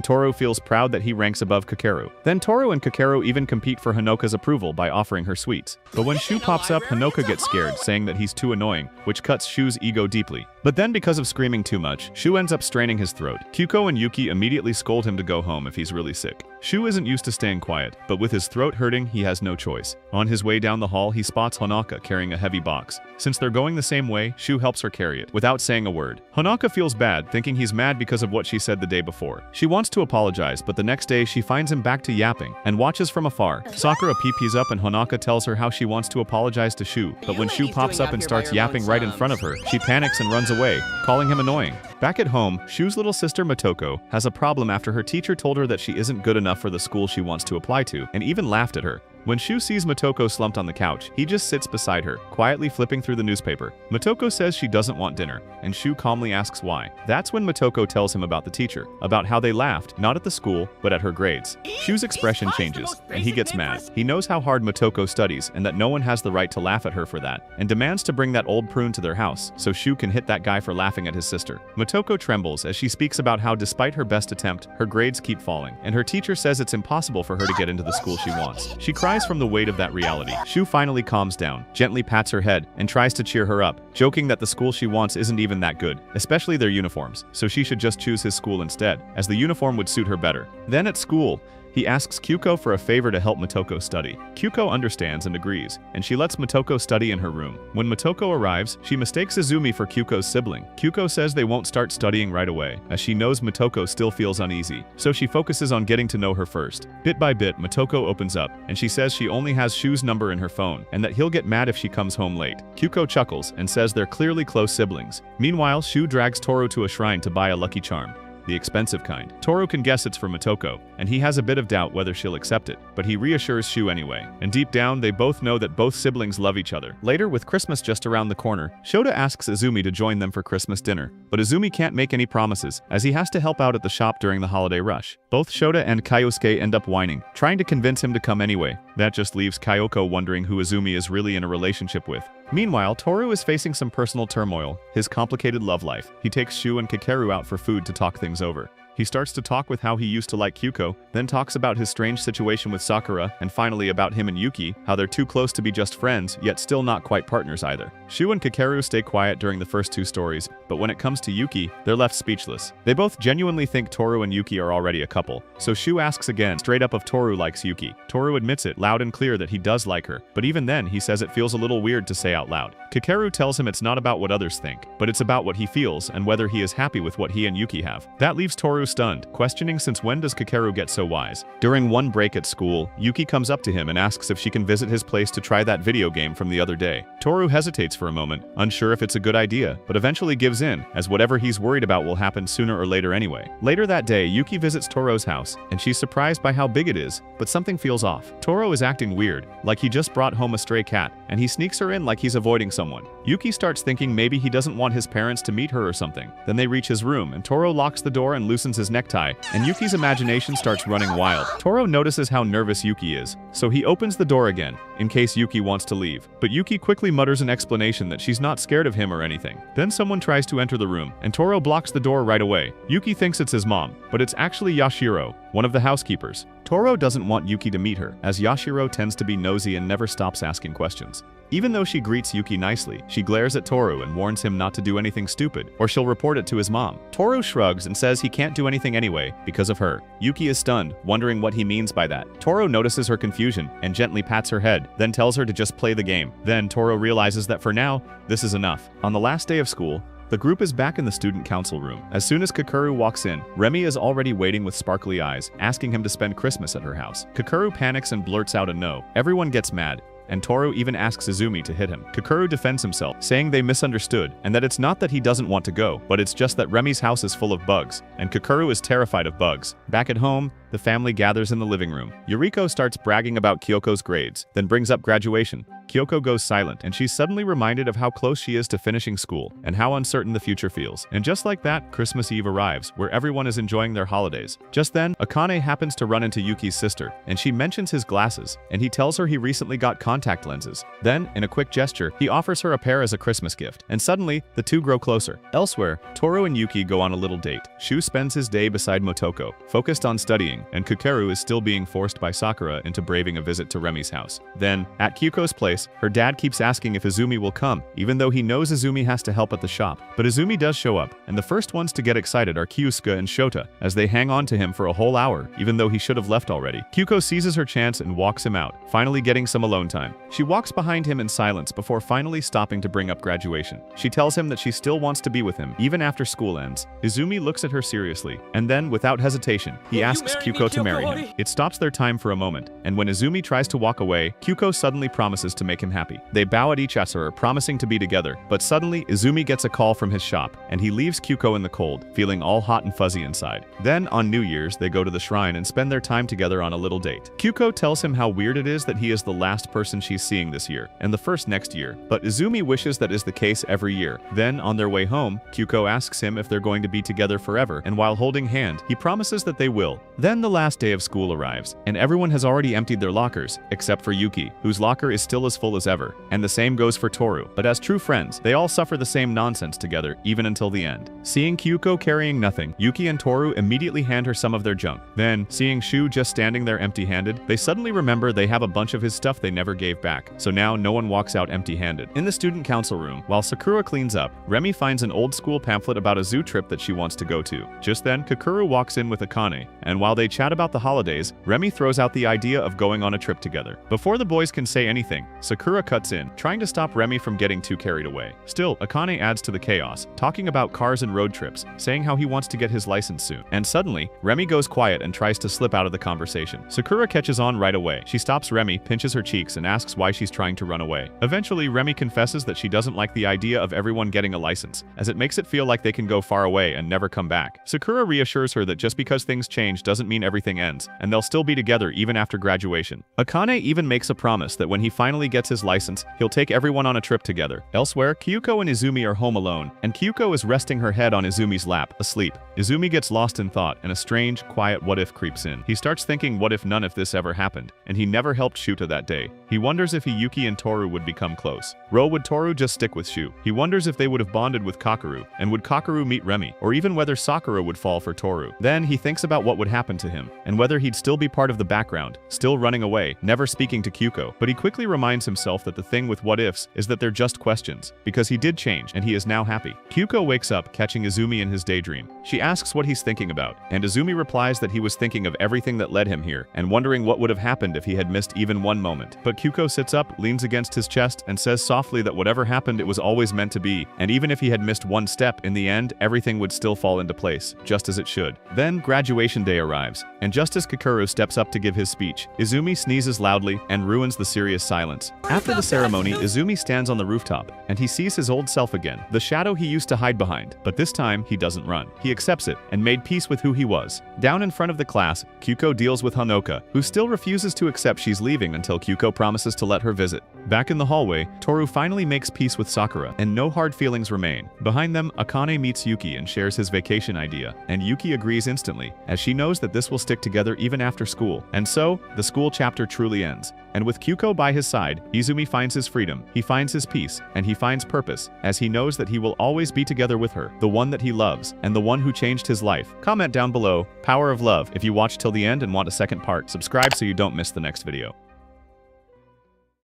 Toru feels proud that he ranks above Kakeru. Then Toru and Kakeru even compete for Honoka's approval by offering her sweets. But when Shu pops up, Honoka gets scared, saying that he's too annoying, which cuts Shu's ego deeply. But then because of screaming too much, Shu ends up straining his throat. Kyuko and Yuki immediately scold him to go home if he's really sick. Shu isn't used to staying quiet, but with his throat hurting, he has no choice. On his way down the hall, he spots Hanaka carrying a heavy box. Since they're going the same way, Shu helps her carry it, without saying a word. Hanaka feels bad, thinking he's mad because of what she said the day before. She wants to apologize, but the next day she finds him back to yapping, and watches from afar. Sakura peeps up and Hanaka tells her how she wants to apologize to Shu, but when Shu pops up and starts yapping right in front of her, she panics and runs away, calling him annoying. Back at home, Shu's little sister Motoko has a problem after her teacher told her that she isn't good enough for the school she wants to apply to, and even laughed at her. When Shu sees Motoko slumped on the couch, he just sits beside her, quietly flipping through the newspaper. Motoko says she doesn't want dinner, and Shu calmly asks why. That's when Motoko tells him about the teacher, about how they laughed, not at the school, but at her grades. Shu's expression changes, and he gets mad. He knows how hard Motoko studies, and that no one has the right to laugh at her for that, and demands to bring that old prune to their house, so Shu can hit that guy for laughing at his sister. Motoko trembles as she speaks about how despite her best attempt, her grades keep falling, and her teacher says it's impossible for her to get into the school she wants. She cries from the weight of that reality. Shu finally calms down, gently pats her head, and tries to cheer her up, joking that the school she wants isn't even that good, especially their uniforms, so she should just choose his school instead, as the uniform would suit her better. Then at school, he asks Kyuko for a favor to help Motoko study. Kyuko understands and agrees, and she lets Motoko study in her room. When Motoko arrives, she mistakes Izumi for Kyuko's sibling. Kyuko says they won't start studying right away, as she knows Motoko still feels uneasy, so she focuses on getting to know her first. Bit by bit, Motoko opens up, and she says she only has Shu's number in her phone, and that he'll get mad if she comes home late. Kyuko chuckles and says they're clearly close siblings. Meanwhile, Shu drags Toru to a shrine to buy a lucky charm, the expensive kind. Toru can guess it's for Motoko, and he has a bit of doubt whether she'll accept it, but he reassures Shu anyway. And deep down, they both know that both siblings love each other. Later, with Christmas just around the corner, Shota asks Izumi to join them for Christmas dinner, but Izumi can't make any promises, as he has to help out at the shop during the holiday rush. Both Shota and Kyosuke end up whining, trying to convince him to come anyway. That just leaves Kyoko wondering who Izumi is really in a relationship with. Meanwhile, Toru is facing some personal turmoil, his complicated love life. He takes Shu and Kakeru out for food to talk things over. He starts to talk with how he used to like Kyuko, then talks about his strange situation with Sakura, and finally about him and Yuki, how they're too close to be just friends, yet still not quite partners either. Shu and Kakeru stay quiet during the first two stories, but when it comes to Yuki, they're left speechless. They both genuinely think Toru and Yuki are already a couple, so Shu asks again straight up if Toru likes Yuki. Toru admits it loud and clear that he does like her, but even then he says it feels a little weird to say out loud. Kakeru tells him it's not about what others think, but it's about what he feels and whether he is happy with what he and Yuki have. That leaves Toru stunned, questioning since when does Kakeru get so wise. During one break at school, Yuki comes up to him and asks if she can visit his place to try that video game from the other day. Toru hesitates for a moment, unsure if it's a good idea, but eventually gives in, as whatever he's worried about will happen sooner or later anyway. Later that day, Yuki visits Toru's house, and she's surprised by how big it is, but something feels off. Toru is acting weird, like he just brought home a stray cat, and he sneaks her in like he's avoiding someone. Yuki starts thinking maybe he doesn't want his parents to meet her or something. Then they reach his room, and Toru locks the door and loosens his necktie, and Yuki's imagination starts running wild. Toru notices how nervous Yuki is, so he opens the door again, in case Yuki wants to leave. But Yuki quickly mutters an explanation that she's not scared of him or anything. Then someone tries to enter the room, and Toru blocks the door right away. Yuki thinks it's his mom, but it's actually Yashiro, one of the housekeepers. Toru doesn't want Yuki to meet her, as Yashiro tends to be nosy and never stops asking questions. Even though she greets Yuki nicely, she glares at Toru and warns him not to do anything stupid, or she'll report it to his mom. Toru shrugs and says he can't do anything anyway, because of her. Yuki is stunned, wondering what he means by that. Toru notices her confusion and gently pats her head, then tells her to just play the game. Then Toru realizes that for now, this is enough. On the last day of school, the group is back in the student council room. As soon as Kakeru walks in, Remi is already waiting with sparkly eyes, asking him to spend Christmas at her house. Kakeru panics and blurts out a no. Everyone gets mad, and Toru even asks Izumi to hit him. Kakeru defends himself, saying they misunderstood, and that it's not that he doesn't want to go, but it's just that Remi's house is full of bugs, and Kakeru is terrified of bugs. Back at home, the family gathers in the living room. Yuriko starts bragging about Kyoko's grades, then brings up graduation. Kyoko goes silent, and she's suddenly reminded of how close she is to finishing school, and how uncertain the future feels. And just like that, Christmas Eve arrives, where everyone is enjoying their holidays. Just then, Akane happens to run into Yuki's sister, and she mentions his glasses, and he tells her he recently got contact lenses. Then, in a quick gesture, he offers her a pair as a Christmas gift, and suddenly, the two grow closer. Elsewhere, Toru and Yuki go on a little date. Shu spends his day beside Motoko, focused on studying, and Kakeru is still being forced by Sakura into braving a visit to Remi's house. Then, at Kyuko's place, voice, her dad keeps asking if Izumi will come, even though he knows Izumi has to help at the shop. But Izumi does show up, and the first ones to get excited are Kyusuke and Shota, as they hang on to him for a whole hour, even though he should have left already. Kyuko seizes her chance and walks him out, finally getting some alone time. She walks behind him in silence before finally stopping to bring up graduation. She tells him that she still wants to be with him, even after school ends. Izumi looks at her seriously, and then, without hesitation, he asks Kyuko to marry him. It stops their time for a moment, and when Izumi tries to walk away, Kyuko suddenly promises to make him happy. They bow at each other, promising to be together, but suddenly, Izumi gets a call from his shop, and he leaves Kyuko in the cold, feeling all hot and fuzzy inside. Then, on New Year's, they go to the shrine and spend their time together on a little date. Kyuko tells him how weird it is that he is the last person she's seeing this year, and the first next year, but Izumi wishes that is the case every year. Then, on their way home, Kyuko asks him if they're going to be together forever, and while holding hand, he promises that they will. Then the last day of school arrives, and everyone has already emptied their lockers, except for Yuki, whose locker is still as full as ever, and the same goes for Toru. But as true friends, they all suffer the same nonsense together, even until the end. Seeing Kyuko carrying nothing, Yuki and Toru immediately hand her some of their junk. Then, seeing Shu just standing there empty-handed, they suddenly remember they have a bunch of his stuff they never gave back, so now no one walks out empty-handed. In the student council room, while Sakura cleans up, Remi finds an old school pamphlet about a zoo trip that she wants to go to. Just then, Kakuru walks in with Akane, and while they chat about the holidays, Remi throws out the idea of going on a trip together. Before the boys can say anything, Sakura cuts in, trying to stop Remi from getting too carried away. Still, Akane adds to the chaos, talking about cars and road trips, saying how he wants to get his license soon. And suddenly, Remi goes quiet and tries to slip out of the conversation. Sakura catches on right away. She stops Remi, pinches her cheeks, and asks why she's trying to run away. Eventually, Remi confesses that she doesn't like the idea of everyone getting a license, as it makes it feel like they can go far away and never come back. Sakura reassures her that just because things change doesn't mean everything ends, and they'll still be together even after graduation. Akane even makes a promise that when he finally gets his license, he'll take everyone on a trip together. Elsewhere, Kyuko and Izumi are home alone, and Kyuko is resting her head on Izumi's lap, asleep. Izumi gets lost in thought, and a strange, quiet what-if creeps in. He starts thinking what if none of this ever happened, and he never helped Shuta that day. He wonders if Yuki and Toru would become close. Would Toru just stick with Shu? He wonders if they would have bonded with Kakeru, and would Kakeru meet Remi, or even whether Sakura would fall for Toru. Then he thinks about what would happen to him, and whether he'd still be part of the background, still running away, never speaking to Kyuko. But he quickly reminds himself that the thing with what-ifs is that they're just questions, because he did change, and he is now happy. Kyuko wakes up, catching Izumi in his daydream. She asks what he's thinking about, and Izumi replies that he was thinking of everything that led him here, and wondering what would have happened if he had missed even one moment. But Kyuko sits up, leans against his chest, and says softly that whatever happened, it was always meant to be, and even if he had missed one step, in the end, everything would still fall into place, just as it should. Then, graduation day arrives, and just as Kakeru steps up to give his speech, Izumi sneezes loudly and ruins the serious silence. After the ceremony, Izumi stands on the rooftop, and he sees his old self again, the shadow he used to hide behind. But this time, he doesn't run. He accepts it, and made peace with who he was. Down in front of the class, Kyuko deals with Hanoka, who still refuses to accept she's leaving until Kyuko promises to let her visit. Back in the hallway, Toru finally makes peace with Sakura, and no hard feelings remain. Behind them, Akane meets Yuki and shares his vacation idea, and Yuki agrees instantly, as she knows that this will stick together even after school. And so, the school chapter truly ends. And with Kyuko by his side, Izumi finds his freedom, he finds his peace, and he finds purpose, as he knows that he will always be together with her, the one that he loves, and the one who changed his life. Comment down below, Power of Love, if you watched till the end and want a second part. Subscribe so you don't miss the next video.